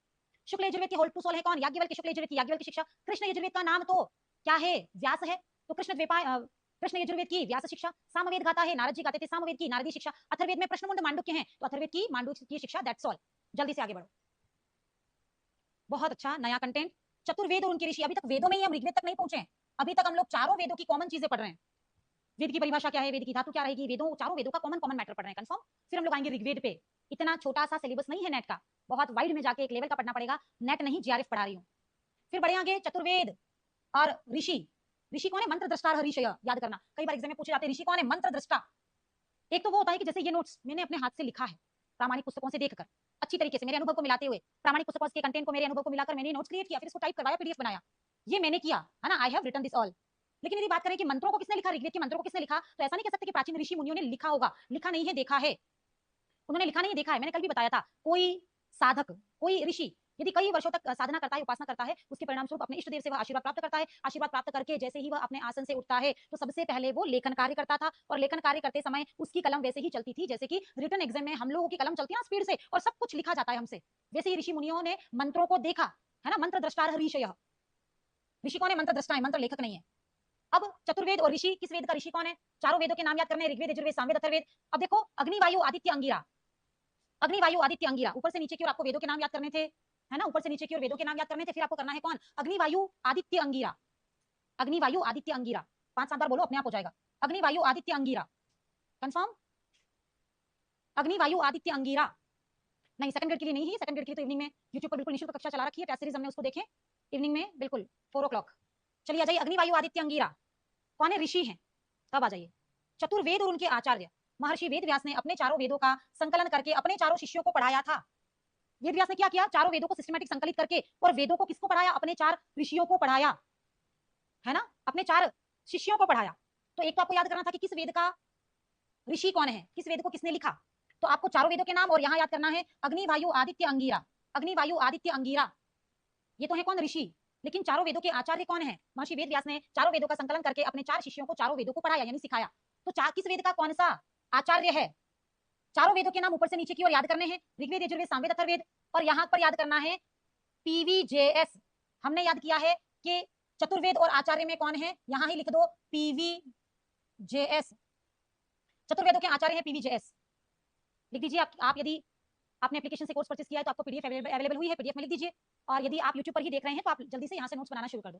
शुक्ल यजुर्वेद के होल्ड टू सोल है कौन? याज्ञवल्क्य। शुक्ल यजुर्वेद की याज्ञवल्क्य शिक्षा। कृष्ण यजुर्वेद का नाम तो क्या है? व्यास है, तो कृष्ण यजुर्वेद की व्यास शिक्षा। सामवेद गाता है, नारद जी गाते थे, सामवेद की नारदी शिक्षा। अथर्ववेद में प्रश्नमुंड मांडुक्य हैं तो अथर्ववेद की मांडुक्य की शिक्षा। दैट्स ऑल, जल्दी से आगे बढ़ो। बहुत अच्छा नया कंटेंट। चतुर्वेद और उनके ऋषि, अभी तक वेदों में ही हम ऋग्वेद तक नहीं पहुंचे हैं, अभी तक हम लोग चारों वेदों की कॉमन चीजें पढ़ रहे हैं। वेद की परिभाषा क्या है, वेद की धातु क्या रहेगी, वेदों चारों वेदों का कॉमन कॉमन मैटर पढ़ रहे हैं, कंफर्म। फिर हम लोग आएंगे ऋग्वेद पे। इतना छोटा सा सिलेबस नहीं है नेट का, बहुत वाइड में जाके एक लेवल का पढ़ना पड़ेगा, नेट नहीं जीआरएफ पढ़ा रही हूँ। फिर बढ़े आगे, चतुर्वेद और ऋषि। ऋषि कौन है? मंत्र दृष्टा ऋषि, याद करना, कई बार एग्जाम में पूछे जाते हैं ऋषि कौन है? मंत्र दृष्टा। एक तो वो होता है कि जैसे ये नोट्स मैंने अपने हाथ से लिखा है, प्रामाणिक पुस्तकों से देखकर अच्छी तरीके से मेरे अनुभव को मिलाते हुए, प्रामाणिक पुस्तकों के कंटेंट को मेरे अनुभव को मिलाकर मैंने नोट्स क्रिएट किया, फिर इसको टाइप करवाया, पीडीएफ बनाया, ये मैंने किया है ना। I have written this all. लेकिन यदि बात करें कि मंत्रों को किसने लिखा, ऋग्वेद के मंत्रों को किसने लिखा, तो ऐसा नहीं कह सकते कि प्राचीन ऋषि मुनियों ने लिखा होगा, लिखा नहीं है, देखा है। उन्होंने लिखा नहीं देखा है, मैंने कल भी बताया था। कोई साधक, कोई ऋषि यदि कई वर्षों तक साधना करता है, उपासना करता है, उसके परिणाम स्वरूप अपने इष्ट देव से वह आशीर्वाद प्राप्त करता है। आशीर्वाद प्राप्त करके जैसे ही वह अपने आसन से उठता है तो सबसे पहले वो लेखन कार्य करता था, और लेखन कार्य करते समय उसकी कलम वैसे ही चलती थी जैसे कि रिटन एग्जाम में हम लोगों की कलम चलती है स्पीड से, और सब कुछ लिखा जाता है हमसे। वैसे ही ऋषि मुनियों ने मंत्रों को देखा है ना। मंत्र दृष्टा ऋषि, ऋषि कौन है? मंत्र दृष्टा है, मंत्र लेखक नहीं है। अब चतुर्वेद और ऋषि, किस वेद का ऋषि कौन है? चारों वेदों के नाम याद करने, ऋग्वेद, यजुर्वेद, सामवेद, अथर्ववेद। अब देखो, अग्नि, वायु, आदित्य, अंगिरा। अग्नि, वायु, आदित्य, अंगिरा, ऊपर से नीचे की ओर आपको वेदों के नाम याद करने थे, है ना, ऊपर से नीचे की ओर वेदों के नाम याद करने थे। फिर आपको करना है कौन? अग्नि, वायु, आदित्य, अंगिरा। अग्नि, वायु, आदित्य, अंगिरा, 5-7 बार बोलो, अपने आप हो जाएगा। अग्नि, वायु, आदित्य, अंगिरा, कंफर्म। अग्नि, वायु, आदित्य, अंगिरा। नहीं, सेकंड ग्रेड के लिए नहीं है, सेकंड ग्रेड के लिए तो इवनिंग में यूट्यूब पर बिल्कुल निःशुल्क कक्षा चला रखी है, टेस्ट सीरीज हमने उसको देखें इवनिंग में, बिल्कुल 4 o'clock। चलिए आ जाइए, अग्नि, वायु, आदित्य, अंगिरा कौन है? ऋषि हैं। तब आ जाइए, चतुर्वेद और उनके आचार्य। महर्षि वेद व्यास ने अपने चारों वेदों का संकलन करके अपने चारों शिष्यों को पढ़ाया था। वेद व्यास ने क्या किया? चारों वेदों को सिस्टमैटिक संकलित करके, और वेदों को किसको पढ़ाया? अपने 4 ऋषियों को पढ़ाया, है ना, अपने 4 शिष्यों को पढ़ाया। तो एक तो आपको याद करना था कि किस वेद का ऋषि कौन है, किस वेद को किसने लिखा। तो आपको चारों वेदों के नाम और यहाँ याद करना है अग्नि, वायु, आदित्य, अंगिरा। अग्नि, वायु, आदित्य, अंगिरा, ये तो है कौन? ऋषि। लेकिन चारों वेदों के आचार्य कौन है? महर्षि वेद व्यास ने चारों वेदों का संकलन करके अपने 4 शिष्यों को चारों वेदों को पढ़ाया यानी सिखाया। तो किस वेद का कौन सा आचार्य है? चारों वेदों के नाम ऊपर से नीचे की ओर याद करने हैं, ऋग्वेद, यजुर्वेद, सामवेद, अथर्ववेद। और यहाँ पर याद करना है पीवीजेएस। हमने याद किया है कि चतुर्वेद और आचार्य में कौन है, यहाँ ही लिख दो पीवीजेएस। चतुर्वेदों के आचार्य है पीवीजेएस, लिख दीजिए। आप यदि आपने एप्लीकेशन से कोर्स परचेस किया है तो आपको पीडीएफ अवेलेबल हुई है, पीडीएफ में लिख दीजिए। और यदि आप यूट्यूब पर ही देख रहे हैं तो आप जल्दी से यहाँ से नोट्स बनाना शुरू कर दो,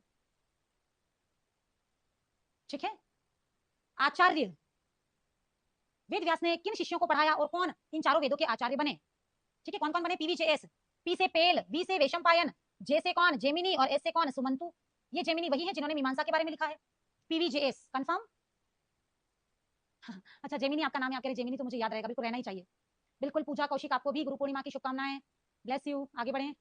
ठीक है। आचार्य, वेद व्यास ने किन शिष्यों को पढ़ाया और कौन इन चारों वेदों के आचार्य बने? ठीक है, कौन कौन बने? पीवीजेएस। पी से पेल, बी से वेशंपायन, जे से कौन? जेमिनी, और एस से कौन? सुमंतु। ये जेमिनी वही है जिन्होंने मीमांसा के बारे में लिखा है। पीवीजेएस, कंफर्म। अच्छा, जेमिनी आपका नाम है, आपके जेमिनी तो मुझे याद रहेगा, बिल्कुल रहना ही चाहिए। बिल्कुल, पूजा कौशिक, आपको भी गुरु पूर्णिमा की शुभकामनाएं, ब्लेस यू। आगे बढ़े,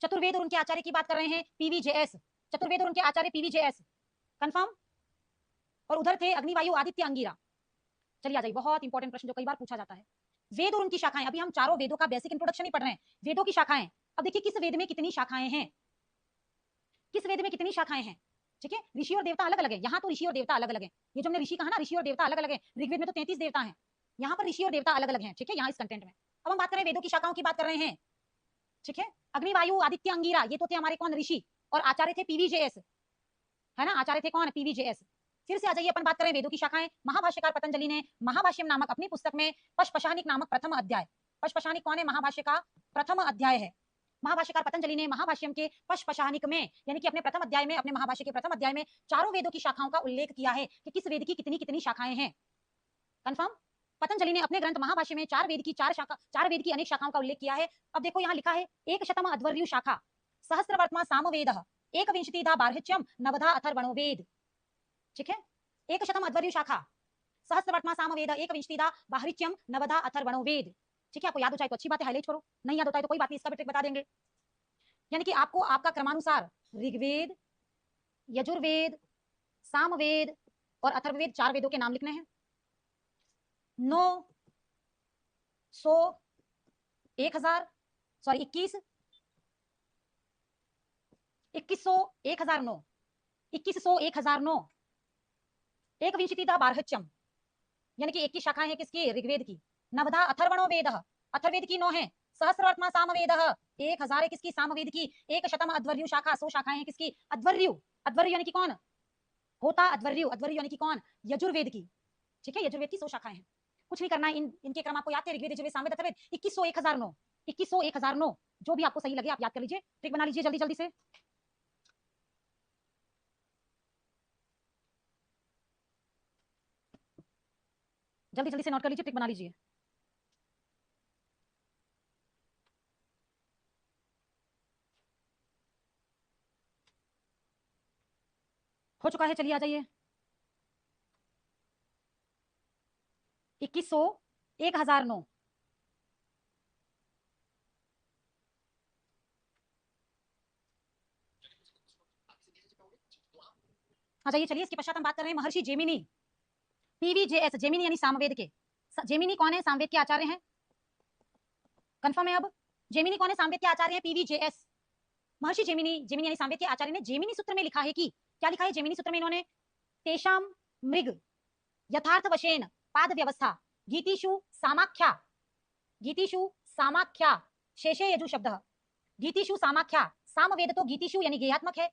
चतुर्वेद और उनके आचार्य की बात कर रहे हैं, पीवीजेएस। चतुर्वेद और उनके आचार्य पीवीजेएस, कंफर्म। और उधर थे अग्नि, वायु, आदित्य, अंगिरा। चलिए आ जाइए, बहुत इंपॉर्टेंट प्रश्न जो कई बार पूछा जाता है, वेद और उनकी शाखाएं। अभी हम चारों वेदों का बेसिक इंट्रोडक्शन ही पढ़ रहे हैं, वेदों की शाखाएं। अब देखिए किस वेद में कितनी शाखाएं हैं, किस वेद में कितनी शाखाएं हैं, ठीक है। ऋषि और देवता अलग अलग है, यहाँ तो ऋषि और देवता अलग अलग है। ये जो हमने ऋषि कहा ना, ऋषि और देवता अलग अलग है। ऋग्वेद में तो 33 देवता हैं, यहाँ पर ऋषि और देवता अलग अलग हैं, ठीक है, यहाँ इस कंटेंट में। अब हम बात करें वेदों की शाखाओं की बात कर रहे हैं, ठीक है। अग्नि, वायु, आदित्य, अंगिरा, ये तो थे हमारे कौन? ऋषि। और आचार्य थे पीवीजेएस, है ना, आचार्य थे कौन? पीवीजेएस। फिर से आ जाइए, अपन बात करें वेदों की शाखाएं। महाभाष्यकार पतंजलि ने महाभाष्यम नामक अपनी पुस्तक में पशपशानिक नामक प्रथम अध्याय, पशपशानिक कौन है? महाभाष्य का प्रथम अध्याय है। महाभाष्यकार पतंजलि ने महाभाष्यम के पशपशानिक में, यानी कि अपने प्रथम अध्याय में, अपने महाभाष्य के प्रथम अध्याय में चारों वेदों की शाखाओं का उल्लेख किया है कि किस वेद की कितनी कितनी शाखाएं हैं, कंफर्म। पतंजलि ने अपने ग्रंथ महाभाष्य में 4 वेद की 4 वेद की अनेक शाखाओं का उल्लेख किया है। अब देखो यहाँ लिखा है, एक शतम अध्वर्यु शाखा, सहस्रवर्तमा सामवेद, एक विंशतिधा बार्हिच्यम, नवधा अथर्वणो वेद, ठीक है। एक शतम अध्वर्यु शाखा, सहस्रवर्तमा सामवेद, एक विंशतिदा बाहरिच्यम, नवधा अथर्वणो वेद। ठीक है, आपको याद हो जाए तो अच्छी बात है, हाईलाइट करो, नहीं याद होता है तो कोई बात नहीं, इसका भी ट्रिक बता देंगे। यानी कि आपको आपका क्रमानुसार ऋग्वेद, यजुर्वेद, सामवेद और अथर्ववेद, 4 वेदों के नाम लिखने हैं। 9, 100, 1000, सॉरी 21, 2100, 1009, 2100, 1009, एक विंशतिदा बारहच्यम, यानी कि 21 शाखाएं हैं किसकी, ऋग्वेद की। नवधा अथर्वणो वेद, अथर्ववेद की 9 है। सहस्रवर्तमा सामवेद, 1000 है किसकी, सामवेद की। एक शतम अध्वर्यु शाखा, 100 शाखाएं हैं किसकी, अध्वर्यु। अध्वर्यु यानी कि कौन होता, अध्वर्यु, अध्वर्यु यानी कि कौन, यजुर्वेद की। ठीक है, यजुर्वेद की 100 शाखाएं हैं। कुछ नहीं करना है, इनके क्रम आपको याद थे, ऋग्वेद, यजुर्वेद, सामवेद, अथर्ववेद। 2100, 1009, 2100, 1009, जो भी आपको सही लगे आप याद कर लीजिए, ट्रिक बना लीजिए जल्दी जल्दी से। जल्दी जल्दी से नोट कर लीजिए, ट्रिक बना लीजिए। हो चुका है, चलिए आ जाइए। 2100, 1009, आ जाइए। चलिए, इसके पश्चात हम बात कर रहे हैं महर्षि जेमिनी, पीवीजेएस, जेमिनी यानी सामवेद के। जेमिनी कौन है, सामवेद के आचार्य हैं, कंफर्म है। अब जेमिनी कौन है, सामवेद के आचार्य हैं, पीवीजेएस, महर्षि जेमिनी। जेमिनी यानी सामवेद के आचार्य ने जेमिनी सूत्र में लिखा है कि, क्या लिखा है जेमिनी सूत्र में इन्होंने, तेषाम मृग यथार्थवशेन पाद व्यवस्था, गीतिषु सामाख्या, गीतिषु सामाख्या, शेषे यजु शब्द, गीतिषु सामाख्या, सामवेद तो गीतिषु यानी गेयात्मक है,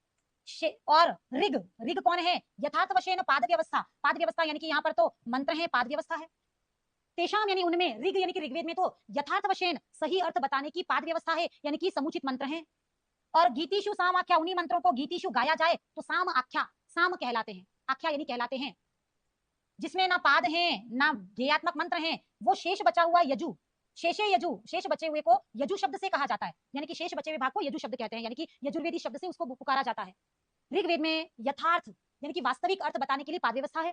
और ऋग, ऋग कौन है, यथार्थवशेन पाद व्यवस्था, पाद व्यवस्था यानी कि यहाँ पर तो मंत्र है, पाद व्यवस्था है। तेषाम यानी उनमें, ऋग यानी कि ऋग्वेद में तो यथार्थवशेन सही अर्थ बताने की पाद व्यवस्था है, यानी कि समुचित मंत्र है। और गीतिषु साम आख्या, उन्हीं मंत्रों को गीतिषु गाया जाए तो साम आख्या, साम कहलाते हैं, आख्या यानी कहलाते हैं, जिसमें ना पाद हैं ना गेयात्मक मंत्र हैं, वो शेष बचा हुआ यजु, शेषे यजु, शेष बचे हुए को यजु शब्द से कहा जाता है, यानी कि शेष बचे हुए भाग को यजु शब्द कहते हैं, यानी कि यजुर्वेदी शब्द से उसको पुकारा जाता है। ऋग्वेद में यथार्थ यानी कि वास्तविक अर्थ बताने के लिए पाद व्यवस्था है।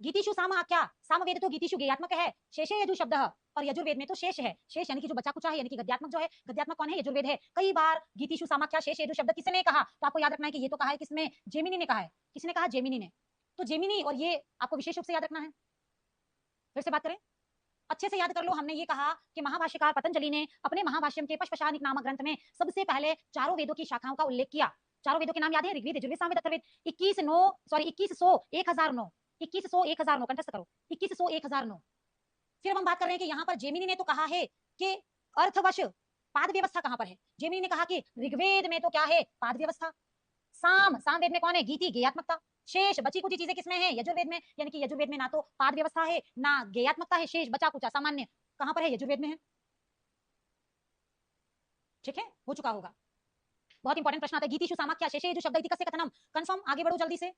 गीतिषु साम आख्या, सामवेद तो गीतिषु गेयात्मक है, शेषे यजु शब्द, और यजुर्वेद में तो शेष है, शेष यानी कि जो बचा कुचा है, यानी कि गद्यात्मक जो है, गद्यात्मक कौन है, यजुर्वेद है। कई बार गीतिषु सामाख्या शेष यजु शब्द किसने कहा, तो आपको याद रखना है कि ये तो कहा है किसने, जेमिनी ने कहा है। किसने कहा, जेमिनी ने। तो जेमिनी, और ये आपको विशेष रूप से याद रखना है। फिर से बात करें, अच्छे से याद कर लो, हमने ये कहा कि महाभाष्यकार पतंजलि ने अपने महाभाष्यम के पशपशानिक नामक ग्रंथ में सबसे पहले चारों वेदों की शाखाओं का उल्लेख किया। चारों वेदों के नाम याद है, ऋग्वेद, यजुर्वेद, सामवेद, अथर्ववेद। 2100, 1009, 2100, 1009 कंठस्थ करो, 2100, 1009। फिर हम बात कर रहे हैं कि यहाँ पर जेमिनी ने तो कहा है कि अर्थवश पाद व्यवस्था कहां पर है, जेमिनी ने कहा कि ऋग्वेद में तो क्या है, पाद व्यवस्था। सामवेद में कौन है, गीति, गेयात्मकता। शेष बची कुछ चीजें किसमें है, यजुर्वेद में, यानी कि यजुर्वेद में ना तो पाद व्यवस्था है ना गेयात्मकता है, शेष बचा कुचा सामान्य कहां पर है, यजुर्वेद में है। ठीक है, हो चुका होगा। बहुत इंपॉर्टेंट प्रश्न आता है, गीतिषु सामाख्या शेषे यजु शब्द कस्य कथनम, कंफर्म, आगे बढ़ो जल्दी से।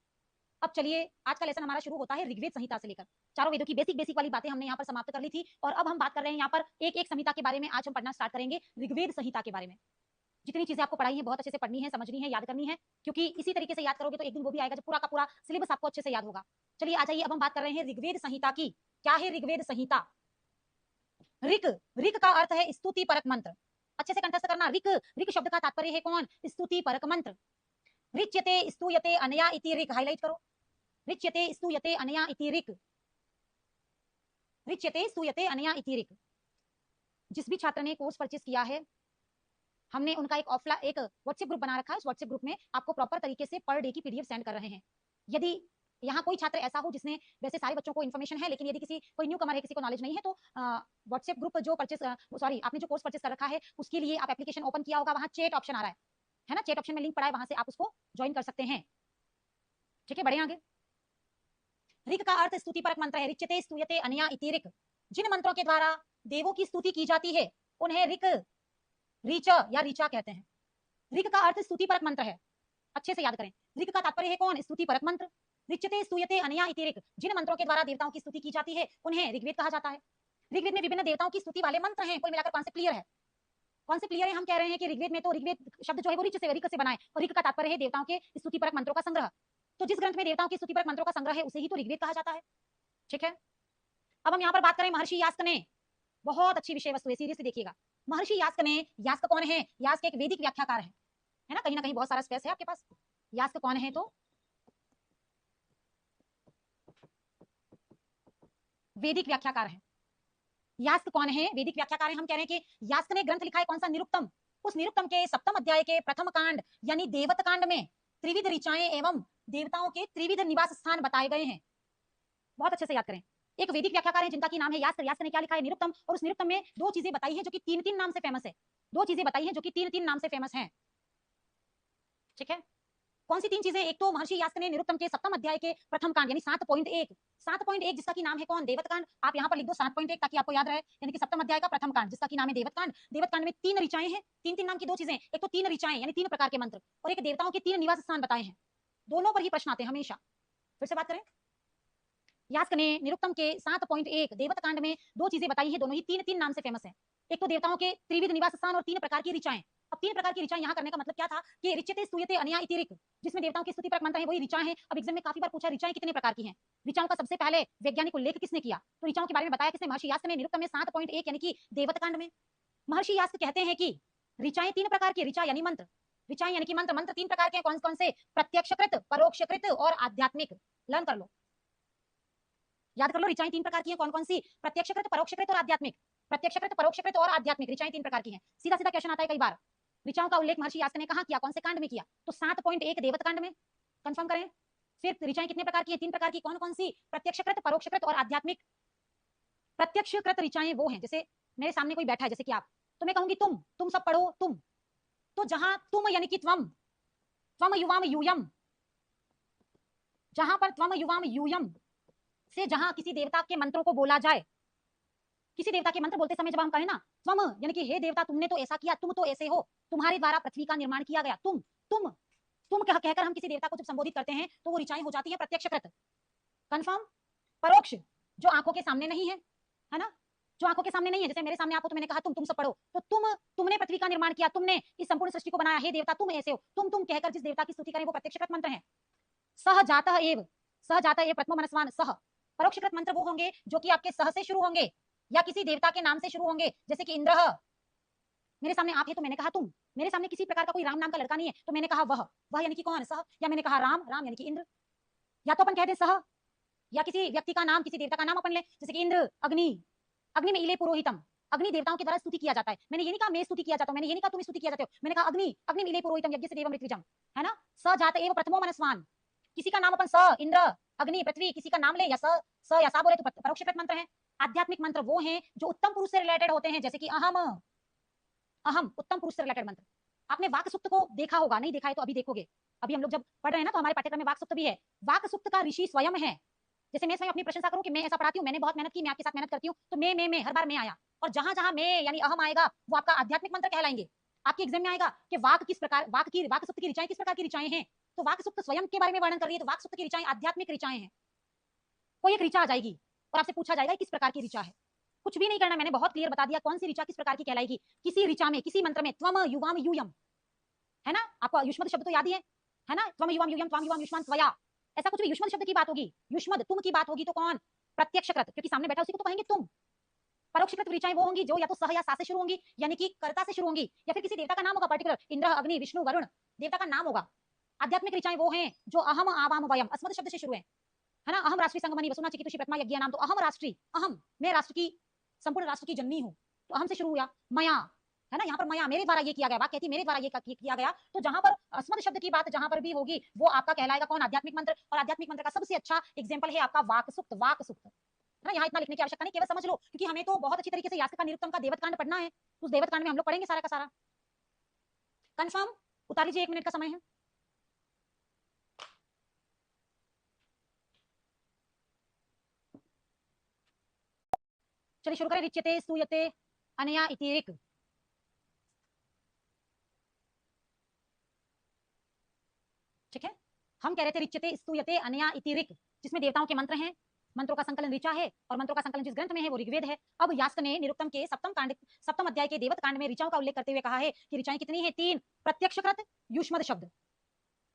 अब चलिए, आज का लेसन हमारा शुरू होता है ऋग्वेद संहिता से लेकर, चारों वेदों की बेसिक बेसिक वाली बातें हमने यहाँ पर समाप्त कर ली थी, और अब हम बात कर रहे हैं यहाँ पर एक एक संहिता के बारे में। आज हम पढ़ना स्टार्ट करेंगे ऋग्वेद संहिता के बारे में। जितनी चीजें आपको पढ़ाई है बहुत अच्छे से पढ़नी है, समझनी है, याद करनी है, क्योंकि इसी तरीके से याद करोगे तो एक दिन वो भी आएगा जब पूरा का पूरा सिलेबस आपको अच्छे से याद होगा। चलिए आ जाइए, अब हम बात कर रहे हैं ऋग्वेद संहिता की। क्या है ऋग्वेद संहिता? ऋक, ऋक का अर्थ है स्तुति परक मंत्र, अच्छे से कंठस्थ करना। ऋक, ऋक शब्द का तात्पर्य है कौन, स्तुति परक मंत्र। ऋच्यते स्तूयते अनया इति ऋक, हाईलाइट करो, ऋच्यते स्तूयते अनया इति ऋक, ऋच्यते स्तूयते अनया इति ऋक। जिस भी छात्र ने कोर्स परचेस किया है, हमने उनका एक ऑफलाइन एक व्हाट्सएप ग्रुप बना रखा है, उस व्हाट्सएप ग्रुप में आपको प्रॉपर तरीके से पर डे की पीडीएफ सेंड कर रहे हैं। यदि यहाँ कोई छात्र ऐसा हो जिसने, वैसे सारे बच्चों को इन्फॉर्मेशन है, लेकिन यदि किसी कोई न्यू कमर है, किसी को नॉलेज नहीं है, तो व्हाट्सएप ग्रुप जो परचेस, सॉरी, आपने जो कोर्स परचेस कर रखा है उसके लिए आप एप्लीकेशन ओपन किया होगा, वहाँ चैट ऑप्शन आ रहा है ना, चैट ऑप्शन में लिंक पड़ा है, वहां से आप उसको ज्वाइन कर सकते हैं। ठीक है, बढ़े आगे। ऋक का अर्थ स्तुति परक मंत्र है, ऋच्यते स्तूयते अनया इति ऋक। जिन मंत्रों के द्वारा देवों की स्तुति की जाती है उन्हें ऋक, ऋच या ऋचा कहते हैं। ऋक का अर्थ स्तुति परक मंत्र है, अच्छे से याद करें। ऋक का तात्पर्य है कौन, स्तुति परक मंत्र। ऋच्यते स्तूयते अनया इति ऋक, जिन मंत्रों के द्वारा देवताओं की स्तुति की जाती है उन्हें ऋग्वेद कहा जाता है। ऋग्वेद में विभिन्न देवताओं की स्तुति वाले मंत्र हैं, कुल मिलाकर कॉन्सेप्ट क्लियर है। कॉन्सेप्ट क्लियर है, हम कह रहे हैं कि ऋग्वेद में तो ऋग्वेद शब्द जो है वो ऋच से बना है, और ऋक का तात्पर्य है देवताओं के स्तुति परक मंत्रों का संग्रह। तो जिस ग्रंथ में देवताओं की स्तुतिपरक मंत्रों का संग्रह है उसे ही तो ऋग्वेद कहा जाता है। ठीक है, अब हम यहाँ पर बात करें महर्षि यास्क ने, बहुत अच्छी विषय वस्तु है, सीरियसली देखिएगा। महर्षि यास्क ने, यास्क कौन है? यास्क एक वैदिक व्याख्याकार है ना कहीं बहुत सारा स्पेस है आपके पास। यास्क कौन है? तो वैदिक व्याख्याकार है। यास्क कौन है? वैदिक व्याख्याकार है। हम कह रहे हैं कि यास्क ने ग्रंथ लिखा है कौन सा? निरुक्तम। उस निरुक्तम के सप्तम अध्याय के प्रथम कांड यानी देवत कांड में त्रिविध ऋचाएं एवं देवताओं के त्रिविध निवास स्थान बताए गए हैं। बहुत अच्छे से याद करें। एक वैदिक व्याख्याकार है जिनका की नाम है यास्क। यास्क ने क्या लिखा है? निरुक्तम। और उस निरुक्तम में दो चीजें बताई है जो कि तीन तीन नाम से फेमस है। दो चीजें बताई है जो कि तीन तीन नाम से फेमस है। ठीक है, कौन सी तीन चीजें? एक तो महर्षि यास्क ने निरुक्तम के सप्तम अध्याय के प्रथम कांड यानी 7.1 7.1 जिसका की नाम है कौन? देवत कांड। आप यहाँ पर लिख दो 7.1 ताकि आपको याद रहे, यानी कि सप्तम अध्याय का प्रथम कांड जिसका की नाम है देवत कांड। देवत कांड में तीन ऋचाएं हैं, तीन तीन नाम की दो चीजें। एक तो तीन ऋचाएं यानी तीन प्रकार के मंत्र, और एक देवताओं के तीन निवास स्थान बताए हैं। दोनों पर ही प्रश्न आते हैं हमेशा। फिर से बात करें, यास्क ने निरुक्तम के 7.1 देवत कांड में दो चीजें बताई है, दोनों ही तीन तीन नाम से फेमस है। एक तो देवताओं के त्रिविध निवास स्थान और तीन प्रकार की ऋचाएं। अब तीन प्रकार की ऋचाएं यहाँ करने का मतलब क्या था कि ऋच्यते स्तूयते अनया इति ऋक्, जिसमें देवताओं की स्तुति परक मंत्र है वही ऋचाएं हैं। अब एग्जाम में काफी बार पूछा ऋचाएं कितने प्रकार की हैं। ऋचाओं का सबसे पहले वैज्ञानिक उल्लेख किसने किया? तो ऋचाओं के बारे में बताया किसने? महर्षि यास्क ने निरुक्तम में 7.1 यानी कि देवत कांड में। महर्षि यास्क कहते हैं कि ऋचाएं तीन प्रकार की, ऋचा यानी मंत्र, ऋचाएं यानी कि मंत्र। मंत्र तीन प्रकार के, कौन कौन से? प्रत्यक्षकृत, परोक्षकृत और आध्यात्मिक। लर्न कर लो, याद कर लो, ऋचाएं तीन प्रकार की हैं। कौन कौन सी? प्रत्यक्षकृत, परोक्षकृत और आध्यात्मिक। प्रत्यक्षकृत, परोक्षकृत और आध्यात्मिक ऋचाएं तीन प्रकार की हैं। सीधा सीधा क्वेश्चन आता है कई बार। ऋचाओं का उल्लेख महर्षि यास्क ने कहां किया? कौन से कांड में किया? तो 7.1 देवत कांड में। कंफर्म करें। फिर ऋचाएं कितने प्रकार की हैं? तीन प्रकार की। कौन कौन सी? प्रत्यक्षकृत, परोक्षकृत और आध्यात्मिक। प्रत्यक्षकृत ऋचाएं वो हैं, जैसे मेरे सामने कोई बैठा है जैसे कि आप, तो मैं कहूंगी तुम सब पढ़ो तुम। तो जहां तुम यानी कि त्वम, त्वम युवाम यूयम, जहां पर त्वम युवाम यूयम से जहां किसी देवता के मंत्रों को बोला जाए, किसी देवता के मंत्र बोलते समय जब हम कहें ना त्वम यानी कि हे देवता तुमने तो ऐसा किया, तुम तो ऐसे हो, तुम्हारे द्वारा पृथ्वी का निर्माण किया गया, तुम कहकर हम किसी देवता को जब संबोधित करते हैं तो वो ऋचाएं हो जाती है प्रत्यक्षकृत। कंफर्म। परोक्ष, जो आंखों के सामने नहीं है ना, जो आंखों के सामने नहीं है, जैसे मेरे सामने आपको तो मैंने कहा तुम सब पढ़ो, तो तुमने पृथ्वी का निर्माण किया, तुमने इस संपूर्ण सृष्टि को बनाया, हे देवता तुम ऐसे हो, तुम कहकर जिस देवता की स्तुति करें वो प्रत्यक्षकृत मंत्र है। सह जातः एव, सह जातः एव प्रथम मनस्वान सह। परोक्षकृत मंत्र वो होंगे जो कि आपके सह से शुरू होंगे या किसी देवता के नाम से शुरू होंगे, जैसे कि इंद्र। मेरे सामने आप है तो मैंने कहा तुम, मेरे सामने किसी प्रकार का कोई राम नाम का लड़का नहीं है तो मैंने कहा वह यानी कि कौन? सह। या मैंने कहा राम, राम यानी कि इंद्र। या तो अपन कहते सह, या किसी व्यक्ति का नाम, किसी देवता का नाम अपन ले, जैसे कि इंद्र, अग्नि, अग्नि में इले पुरोहितम, अग्नि देवताओं के द्वारा स्तुति किया जाता है। मैंने ये नहीं कहा मैं स्तुति किया जाता हूं, मैंने ये नहीं कहा तुम स्तुति किया जाते हो, मैंने कहा अग्नि, अग्नि में इले पुरोहितम यज्ञ से देवम ऋत्विजम, है ना। स जात एव प्रथमो मनस्वान, किसी का नाम अपन स, इंद्र, अग्नि, पृथ्वी, किसी का नाम ले या स या सा बोले तो परोक्षकृत मंत्र है। आध्यात्मिक मंत्र वो हैं जो उत्तम पुरुष से रिलेटेड होते हैं, जैसे कि अहम, अहम उत्तम पुरुष से रिलेटेड मंत्र। आपने वाक सुक्त को देखा होगा, नहीं देखा है तो अभी देखोगे। अभी हम लोग जब पढ़ रहे हैं ना तो हमारे पाठ्यक्रम में वाक सुक्त भी है। वाक सुक्त का ऋषि स्वयं है। जैसे मैं स्वयं अपनी प्रशंसा करूं कि मैं ऐसा पढ़ाती हूं, मैंने बहुत मेहनत की, मैं आपके साथ मेहनत करती हूं, तो मैं हर बार मैं आया, और जहां जहां मैं यानी अहम आएगा वो आपका आध्यात्मिक मंत्र कहलाएंगे। आपके एग्जाम में आएगा कि वाक किस प्रकार, वाक सुक्त की ऋचाएं किस प्रकार की ऋचाएं हैं, तो वाक सुक्त स्वयं के बारे में वर्णन कर रही है, तो वाक सुक्त की ऋचाएं आध्यात्मिक ऋचाएं हैं। कोई एक ऋचा आ जाएगी और आपसे पूछा जाएगा किस प्रकार की ऋचा है। कुछ भी नहीं करना, मैंने बहुत क्लियर बता दिया कौन सी ऋचा किस प्रकार की कहलाएगी। किसी ऋचा में, किसी मंत्र में त्वम युवाम यूयम, है ना, आपको युष्मद शब्द तो याद ही है ना, त्वम युवाम यूयम, त्वम युवाम युष्मान त्वया, ऐसा कुछ भी युष्मद शब्द की बात होगी, युष्मद तुम की बात होगी तो कौन? प्रत्यक्षकृत, क्योंकि सामने बैठा उसी को तो कहेंगे तुम। परोक्षकृत ऋचाएं वो होंगी जो या तो सह या सा से शुरू होंगी, यानी कि कर्ता से शुरू होंगी, या फिर किसी देवता का नाम होगा पर्टिकुलर, इंद्र, अग्नि, विष्णु, वरुण, देवता का नाम होगा। आध्यात्मिक ऋचाएं वो हैं जो अहम आवाम वयम, अस्मद शब्द से शुरू है ना। अहम राष्ट्रीय संगमनी वसुना चिकितुषी प्रथमा यज्ञ नाम, तो अहम राष्ट्रीय, अहम मैं राष्ट्र की, संपूर्ण राष्ट्र की जननी हूँ, तो अहम से शुरू हुआ। मया, है ना, यहाँ पर मया मेरे द्वारा ये किया गया, वाक्य कहती मेरे द्वारा ये किया गया, तो जहां पर अस्मद शब्द की बात जहां पर भी होगी वो आपका कहलाएगा कौन? आध्यात्मिक मंत्र। और आध्यात्मिक मंत्र का सबसे अच्छा एग्जाम्पल है आपका वाक सुक्त। वाक सुक्त, है ना, यहाँ इतना लिखने की आवश्यकता नहीं, केवल समझ लो, क्योंकि हमें तो बहुत अच्छी तरीके से यास्क का निरुक्तम का देवत कांड पढ़ना है, उस देवत कांड में हम लोग पढ़ेंगे सारा का सारा। कंफर्म? उतार लीजिए, 1 मिनट का समय है। चलिए शुरू करें। रिच्यते स्तूयते अनया इति ऋक्। ठीक है, हम कह रहे थे रिच्यते स्तूयते अनया इति ऋक्, जिसमें देवताओं के मंत्र हैं, मंत्रों का संकलन ऋचा है, और मंत्रों का संकलन जिस ग्रंथ में है वो ऋग्वेद है। अब यास्क ने निरुक्तम के सप्तम अध्याय के देवत कांड में ऋचाओं का उल्लेख करते हुए कहा है कि ऋचाएं कितनी है? 3। प्रत्यक्षकृत, युष्मद शब्द,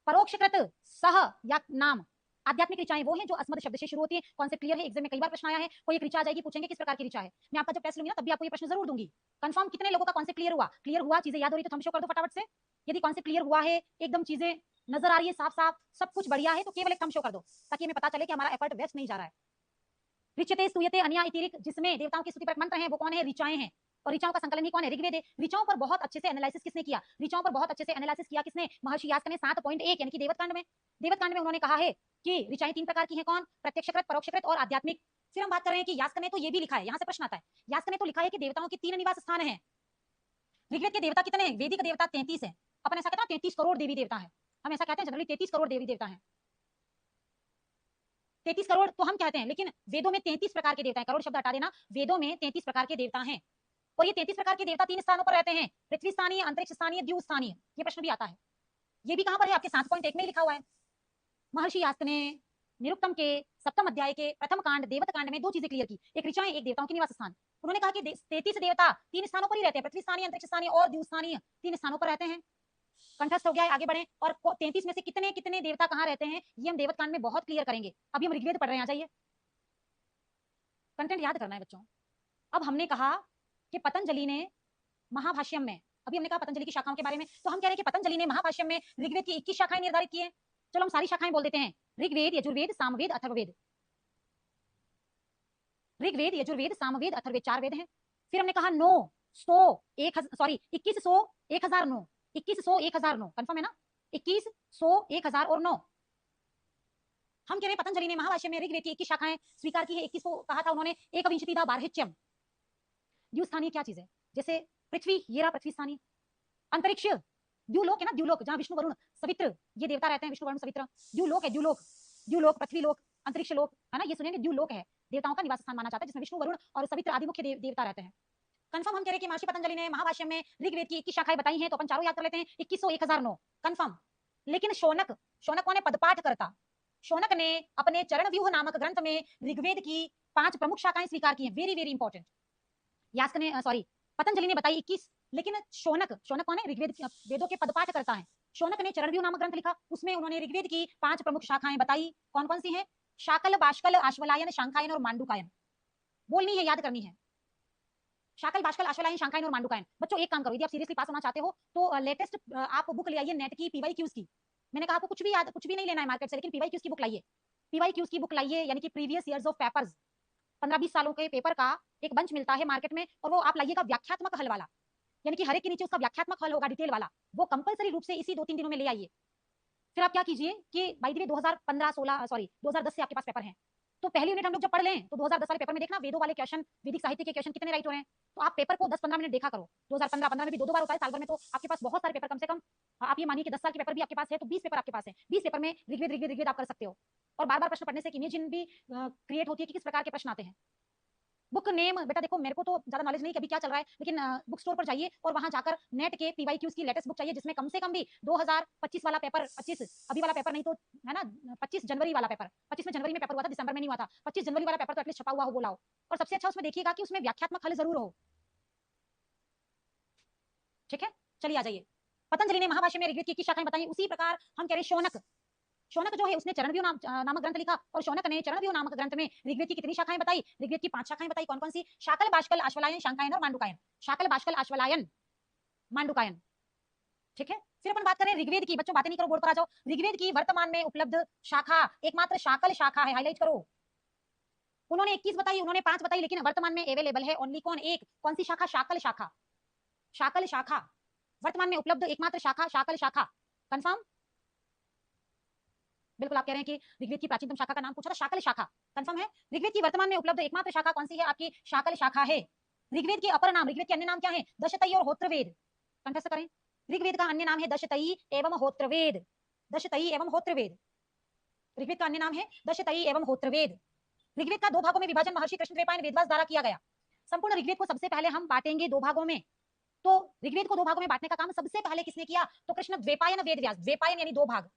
परोक्षकृत सह या नाम। आध्यात्मिक ऋचाएं वो हैं जो अस्मद शब्द से शुरू होती है। कॉन्सेप्ट क्लियर है? एग्जाम में कई बार प्रश्न आया है, कोई एक ऋचा आ जाएगी, पूछेंगे किस प्रकार की ऋचा है। मैं आपका जब टेस्ट लूंगी ना तब भी आपको ये प्रश्न जरूर दूंगी। कंफर्म कितने लोगों का कॉन्सेप्ट क्लियर हुआ? क्लियर हुआ, चीजें याद हो रही तो थंब शो कर दो फटाफट से। यदि कॉन्सेप्ट क्लियर हुआ है, एकदम चीजें नजर आ रही है साफ साफ, सब कुछ बढ़िया है, तो केवल एक थंब शो कर दो ताकि हमें पता चले कि हमारा एफर्ट वेस्ट नहीं जा रहा है। ऋच्यते स्तूयते अन्या इतिरिक्त, जिसमें देवताओं की स्तुति पर मंत्र हैं, वो कौन है? ऋचाएं हैं। और ऋचाओं का संकलन ही कौन है? ऋग्वेद है। ऋचाओं पर बहुत अच्छे से एनालिसिस किसने किया? ऋचाओं पर बहुत अच्छे से एनालिसिस किया किसने? महर्षि यास्क ने 7.1 यानी कि देवकांड में। देवकांड में उन्होंने कहा है कि ऋचाएं 3 प्रकार की हैं। कौन? प्रत्यक्षकृत, परोक्षकृत और आध्यात्मिक। फिर हम बात कर रहे हैं कि यास्क ने तो ये भी लिखा है, यहाँ से प्रश्न आता है, यास्क ने तो लिखा है कि देवताओं के 3 निवास स्थान हैं। ऋग्वेद के देवता कितने हैं? वैदिक देवता 33 है। अपन ऐसा कहते हैं 33 करोड़ देवी देवता है, हम ऐसा कहते हैं जनरली 33 करोड़ देवी देवता है। 33 करोड़ तो हम कहते हैं, लेकिन वेदों में 33 प्रकार के देवता हैं। करोड़ शब्द हटा देना, वेदों में 33 प्रकार के देवता हैं। और ये 33 प्रकार के देवता 3 स्थानों पर रहते हैं, पृथ्वी स्थानीय, अंतरिक्ष स्थानीय, द्यू स्थानीय। ये प्रश्न भी आता है, ये भी कहां पर है? आपके 7.1 में लिखा हुआ है। महर्षि यास्क ने निरुक्तम के 7वें अध्याय के प्रथम कांड देवत कांड में 2 चीजें क्लियर की, एक ऋचाएं, एक देवताओं के निवास स्थान। उन्होंने कहा कि 33 देवता 3 स्थानों पर ही रहते हैं, पृथ्वी स्थानीय, अंतरिक्ष स्थानीय और द्यू स्थानीय, 3 स्थानों पर रहते हैं। कंठस्थ हो गया है, आगे बढ़े। और 33 में से कितने कितने देवता कहां रहते हैं, ये हम देवत कांड में बहुत क्लियर करेंगे। अभी हम ऋग्वेद पढ़ रहे हैं, आ जाइए, कंटेंट याद करना है बच्चों। अब हमने कहा कि पतंजलि ने महाभाष्यम में, अभी हमने कहा पतंजलि की शाखाओं के बारे में, तो हम कह रहे हैं कि पतंजलि ने महाभाष्यम में ऋग्वेद की 21 शाखाएं निर्धारित की हैं। चलो हम सारी शाखाएं बोल देते हैं, ऋग्वेद, यजुर्वेद, सामवेद, अथर्ववेद। ऋग्वेद, यजुर्वेद, सामवेद, अथर्ववेद, 4 वेद हैं। फिर हमने कहा 9 100 2100 1009, 2100 1009, कंफर्म है ना? 2100 1000 और 9। हम कह रहे हैं पतंजलि ने महाभाष्य में ऋग्वेद की 21 शाखाएं स्वीकार की है। 21 को कहा था उन्होंने एक विंशतिधा बारहिच्यम। द्युस्थानीय क्या चीज है? जैसे पृथ्वी, ये रहा पृथ्वी स्थानीय। अंतरिक्ष, द्युलोक है ना, द्युलोक, जहां विष्णु वरुण सवित्र ये देवता रहते हैं, विष्णु वरुण सवित्र, द्युलोक है, द्युलोक, द्युलोक, पृथ्वीलोक, अंतरिक्ष लोक है ना, ये सुनेंगे, द्युलोक है देवताओं का निवास स्थान माना जाता है, जिसमें विष्णु वरुण और सवित्र आदि मुख्य देवता रहते हैं। कंफर्म हम कह रहे हैं कि महर्षि पतंजलि ने महाभाष्य में ऋग्वेद की 21 शाखाएं बताई हैं, तो अपन चारों याद कर लेते हैं, 2100 1009, कंफर्म। लेकिन शौनक, शौनक कौन है? पदपाठ करता। शौनक ने अपने चरण व्यूह नामक ग्रंथ में ऋग्वेद की 5 प्रमुख शाखाएं स्वीकार की हैं, वेरी वेरी इंपॉर्टेंट। यास्क ने सॉरी पतंजलि ने बताई 21, लेकिन शौनक, शौनक कौन है? ऋग्वेद वेदों के पदपाठ करता है। शौनक ने चरणव्यूह नामक ग्रंथ लिखा, उसमें उन्होंने ऋग्वेद की 5 प्रमुख शाखाएं बताई। कौन कौन सी हैं? शाकल, बाष्कल, आश्वलायन, शांखायन और मांडुकायन। बोलनी है, याद करनी है। शाकल, बाष्कल, आश्वलायन, शांखायन और मांडुकायन। बच्चों एक काम करो, यदि आप सीरियसली पास होना चाहते हो तो लेटेस्ट आप बुक ले आइए नेट की, पीवाईक्यूज की। मैंने कहा आपको कुछ भी याद, कुछ भी नहीं लेना है मार्केट से, लेकिन पीवाईक्यूज की बुक लाइए। पीवाईक्यूज की बुक लाइए, यानी कि प्रीवियस ईयर्स ऑफ पेपर्स, 15-20 सालों के पेपर का एक बंच मिलता है मार्केट में, और वो आप लाइएगा व्याख्यात्मक हल वाला, यानी कि हर एक के नीचे उसका व्याख्यात्मक हल होगा डिटेल वाला, वो कंपलसरी रूप से इसी 2-3 दिनों में ले आइए। फिर आप क्या कीजिए कि बाय द वे 2015-16 सॉरी 2010 से आपके पास पेपर हैं, तो पहली यूनिट हम लोग जब पढ़ लें तो 2010 वाले पेपर में देखना वेदों वाले क्वेश्चन, वैदिक साहित्य के क्वेश्चन कितने राइट हो रहे हैं, तो आप पेपर को 10-15 मिनट देखा करो। 2015 में भी 2-2 बार होता है साल भर में, तो आपके पास बहुत सारे पेपर, कम से कम आप ये मानिए कि 10 साल के पेपर भी आपके पास है, तो 20 पेपर आपके पास है। 20 पेपर में ऋग्वेद ऋग्वेद ऋग्वेद आप कर सकते हो, और बार बार प्रश्न पढ़ने से एक इमेजिन भी क्रिएट होती है कि किस प्रकार के प्रश्न आते हैं। बुक नेम बेटा देखो, मेरे को तो ज्यादा नॉलेज नहीं कि अभी क्या चल रहा है, लेकिन बुक स्टोर पर जाइए और वहां जाकर नेट के पीवाईक्यूज की लेटेस्ट बुक चाहिए, जिसमें कम से कम भी 2025 वाला पेपर, 25 अभी वाला पेपर नहीं तो है ना, 25 जनवरी वाला पेपर, 25 में जनवरी में पेपर हुआ था, दिसंबर में नहीं हुआ था, 25 जनवरी वाला पेपर तो एटलीस्ट छपा हुआ हो वो लाओ। और सबसे अच्छा उसमें देखिएगा कि उसमें व्याख्यात्मक हल जरूर हो। ठीक है, चलिए आ जाइए। पतंजलि ने महाभाष्य में ऋग्वेद की शाखाएं बताई, उसी प्रकार हम कह रहे शौनक, शौनक जो है उसने चरणव्यूह नामक ग्रंथ लिखा, और शौनक ने चरणव्यूह नामक ग्रंथ में ऋग्वेद की कितनी शाखाएं बताई? ऋग्वेद की 5 शाखाएं बताई। कौन कौन सी? शाकल, बाष्कल, आश्वलायन, शांखायन और मांडुकायन। शाकल, बाष्कल, आश्वलायन, मांडुकायन। ठीक है, फिर अपन बात करें ऋग्वेद की, बच्चों बातें नहीं करो, बोर्ड पर आ जाओ। ऋग्वेद की वर्तमान में उपलब्ध शाखा एकमात्र शाकल शाखा है, हाईलाइट करो। उन्होंने 21 बताई, उन्होंने 5 बताई, लेकिन वर्तमान में अवेलेबल है ओनली कौन? एक। कौन सी शाखा? शाकल शाखा। शाकल शाखा वर्तमान में उपलब्ध एकमात्र शाखा, शाकल शाखा, कंफर्म? बिल्कुल, आप कह रहे हैं कि ऋग्वेद की प्राचीनतम शाखा का नाम पूछा था, शाकल शाखा, कंफर्म है? ऋग्वेद की वर्तमान में उपलब्ध एकमात्र शाखा कौन सी है? आपकी शाकल शाखा है। ऋग्वेद के अपर नाम, ऋग्वेद के अन्य नाम क्या है? दशतई और होत्रवेद, कंठस्थ करें। ऋग्वेद का अन्य नाम है दशतई एवं होत्रवेद, दशतई एवं होत्रवेद। ऋग्वेद का अन्य नाम है दशतई एवं होत्रवेद। ऋग्वेद का 2 भागों में विभाजन महर्षि कृष्णद्वैपायन वेदव्यास द्वारा किया गया। संपूर्ण ऋग्वेद को सबसे पहले हम बांटेंगे 2 भागों में, तो ऋग्वेद को 2 भागों में बांटने का काम सबसे पहले किसने किया? तो कृष्ण द्वैपायन वेदव्यास, द्वैपायन यानी 2 भाग।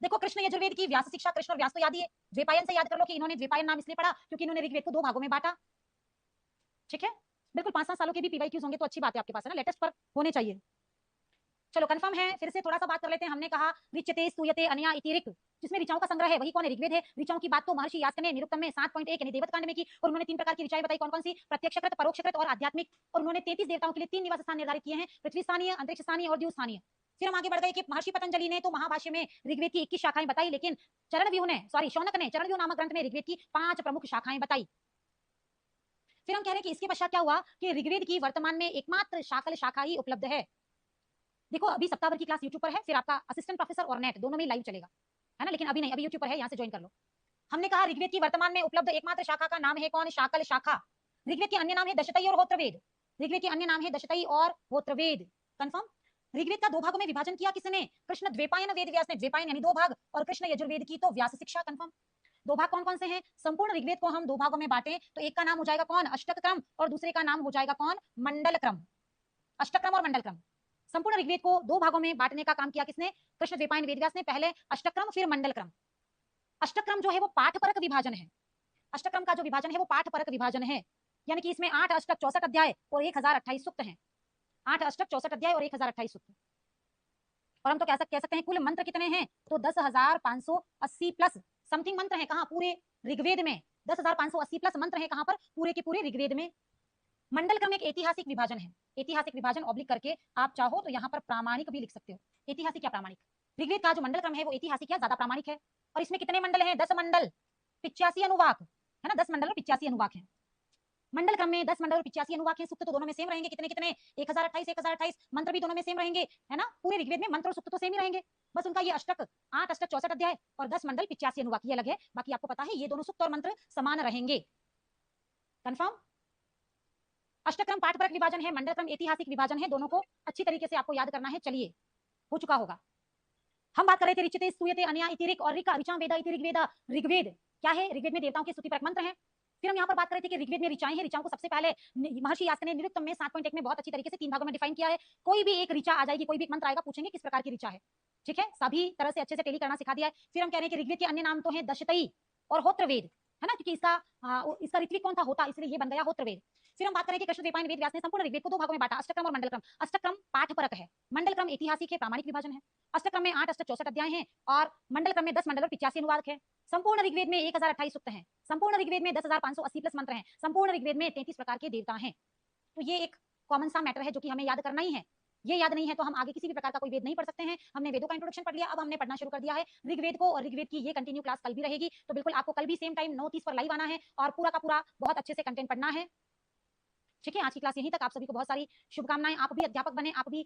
देखो कृष्ण यजुर्वेद की व्यास शिक्षा, कृष्ण और व्यास तो याद ही है, द्वैपायन से याद कर लो कि इन्होंने द्वैपायन नाम इसलिए पढ़ा क्योंकि इन्होंने ऋग्वेद को 2 भागों में बांटा। ठीक है, बिल्कुल 5-7 सालों के भी पीवाईक्यूज होंगे तो अच्छी बात है, आपके पास है ना, लेटेस्ट पर होने चाहिए। चलो कंफर्म है। फिर से थोड़ा सा बात कर लेते हैं। हमने कहा रिच्यते स्तूयते अनया इति ऋक्, जिसमें ऋचाओं का संग्रह है, वही कौन है? ऋग्वेद है। ऋचाओं की बात तो महर्षि यास्क ने निरुक्तम में 7.1 यानी देवत कांड में की, और उन्होंने 3 प्रकार की ऋचाएं बताई। कौन कौन सी? प्रत्यक्षकृत, परोक्षकृत और आध्यात्मिक। और उन्होंने 33 देवताओं के लिए 3 निवास स्थान निर्धारित किए हैं, पृथ्वी स्थानीय, अंतरिक्ष स्थानीय और द्यू स्थानीय। फिर हम आगे बढ़ गए कि महर्षि पतंजलि ने तो महाभाष्य में ऋग्वेद की 21 शाखाएं बताई, लेकिन चरणव्यूह ने, सॉरी शौनक ने चरणव्यूह नामक ग्रंथ में ऋग्वेद की 5 प्रमुख शाखाएं बताई। फिर हम कह रहे हैं कि इसके पश्चात क्या हुआ कि ऋग्वेद की वर्तमान में एकमात्र शाकल शाखा ही उपलब्ध है। देखो अभी सप्ताह भर की क्लास यूट्यूब पर है, फिर आपका असिस्टेंट प्रोफेसर और नेट दोनों में लाइव चलेगा, है ना, लेकिन अभी नहीं, अभी यूट्यूब पर है, यहाँ से ज्वाइन कर लो। हमने कहा ऋग्वेद की वर्तमान में उपलब्ध एकमात्र शाखा का नाम है कौन? शाकल शाखा। ऋग्वेद के अन्य नाम है दशतई और होत्रवेद। ऋग्वेद के अन्य नाम है दशतई और होत्रवेद। कंफर्म। ऋग्वेद का 2 भागों में विभाजन किया किसने? कृष्ण द्वैपायन वेद व्यास ने, द्वैपायन यानी 2 भाग, और कृष्ण यजुर्वेद की तो व्यास शिक्षा। कंफर्म। 2 भाग कौन कौन से हैं? संपूर्ण ऋग्वेद को हम 2 भागों में बांटे तो एक का नाम हो जाएगा कौन? अष्टक क्रम, और दूसरे का नाम हो जाएगा कौन? मंडल क्रम। अष्टक क्रम और मंडल क्रम। संपूर्ण ऋग्वेद को 2 भागों में बांटने का काम किया किसने? कृष्ण द्वैपायन वेदव्यास ने। पहले अष्टक क्रम, फिर मंडल क्रम। अष्टक क्रम जो है वो पाठ परक विभाजन है। अष्टक क्रम का जो विभाजन है वो पाठ परक विभाजन है, यानी कि इसमें 8 अष्टक 64 अध्याय और 1028 सूक्त हैं। 8 अष्टक 64 अध्याय और 1028 सूक्त। और हम तो कह सकते हैं कुल मंत्र कितने हैं? तो 10,580 प्लस समथिंग मंत्र हैं। कहां? पूरे ऋग्वेद में 10,580 प्लस मंत्र हैं। कहां पर? पूरे के पूरे ऋग्वेद में। मंडल क्रम एक ऐतिहासिक विभाजन है। ऐतिहासिक विभाजन ऑब्लिक करके आप चाहो तो यहाँ पर प्रामाणिक भी लिख सकते हो। ऐतिहासिक या प्रामाणिक? ऋग्वेद का जो मंडल क्रम है वो ऐतिहासिक या ज्यादा प्रामाणिक है। और इसमें कितने मंडल हैं? 10 मंडल, 85 अनुवाक, है ना, 10 मंडल और 85 अनुवाक हैं। मंडल क्रम में 10 मंडल और 85 अनुवाक हैं। सूक्त तो दोनों में सेम रहेंगे। कितने कितने? 1028 मंत्र भी दोनों में सेम रहेंगे, है ना। पूरे ऋग्वेद में मंत्र और सूक्त तो सेम ही रहेंगे, बस उनका ये अष्टक 8 अष्टक 64 अध्याय और 10 मंडल 85 अनुवाक ये अलग है। बाकी आपको पता है ये दोनों सूक्त और मंत्र समान रहेंगे। कंफर्म। अष्टक्रम पाठ परक विभाजन है, मंडल क्रम ऐतिहासिक विभाजन है। दोनों को अच्छी तरीके से आपको याद करना है। चलिए, हो चुका होगा। हम बात कर रहे थे रिच्यते स्तूयते अनया इति ऋक् और ऋक् ऋचां वेदा इति ऋग्वेद। ऋग्वेद क्या है? ऋग्वेद में देवताओं के स्तुति परक मंत्र हैं। फिर हम यहाँ पर बात कर रहे थे कि ऋग्वेद में ऋचाएं हैं। ऋचाओं को सबसे पहले महर्षि यास्क ने निरुक्तम में 7.1 में बहुत अच्छी तरीके से 3 भागों में डिफाइन किया है। कोई भी एक ऋचा आ जाएगी, कोई भी एक मंत्र आएगा, पूछेंगे किस प्रकार की ऋचा है। ठीक है, सभी तरह से अच्छे से टेली करना सिखा दिया है। फिर हम कह रहे हैं कि ऋग्वेद के अन्य नाम तो है दशतई और होत्रवेद, है ना, क्योंकि इसका ऋत्विक कौन था? होता, इसलिए ये बन गया होत्रवेद। फिर हम बात करें कि कृष्ण द्वैपायन वेद व्यास ने संपूर्ण ऋग्वेद को 2 भागों में बांटा, अष्टक्रम और मंडल क्रम। अष्टक्रम पाठ परक है, मंडल क्रम ऐतिहासिक है, प्रामाणिक विभाजन है। अष्टक्रम में 8 अष्टक 64 अध्याय हैं और मंडल क्रम में 10 मंडल और 85 अनुवाक है। संपूर्ण ऋग्वेद में 1028 सूक्त हैं। संपूर्ण ऋग्वेद में 10,580 प्लस मंत्र हैं। संपूर्ण ऋग्वेद में 33 प्रकार के देवता हैं। तो ये एक कॉमन सा मैटर है जो कि हमें याद करना ही है। ये याद नहीं है तो हम आगे किसी भी प्रकार का कोई वेद नहीं पढ़ सकते हैं। हमने वेदों का इंट्रोडक्शन पढ़ लिया, अब हमने पढ़ना शुरू कर दिया है ऋग्वेद को, और ऋग्वेद की ये कंटिन्यू क्लास कल भी रहेगी। तो बिल्कुल आपको कल भी सेम टाइम 9:30 पर लाइव आना है और पूरा का पूरा बहुत अच्छे से कंटेंट पढ़ना है। ठीक है, आज की क्लास यहीं तक। आप सभी को बहुत सारी शुभकामनाएं। आप भी अध्यापक बने, आप भी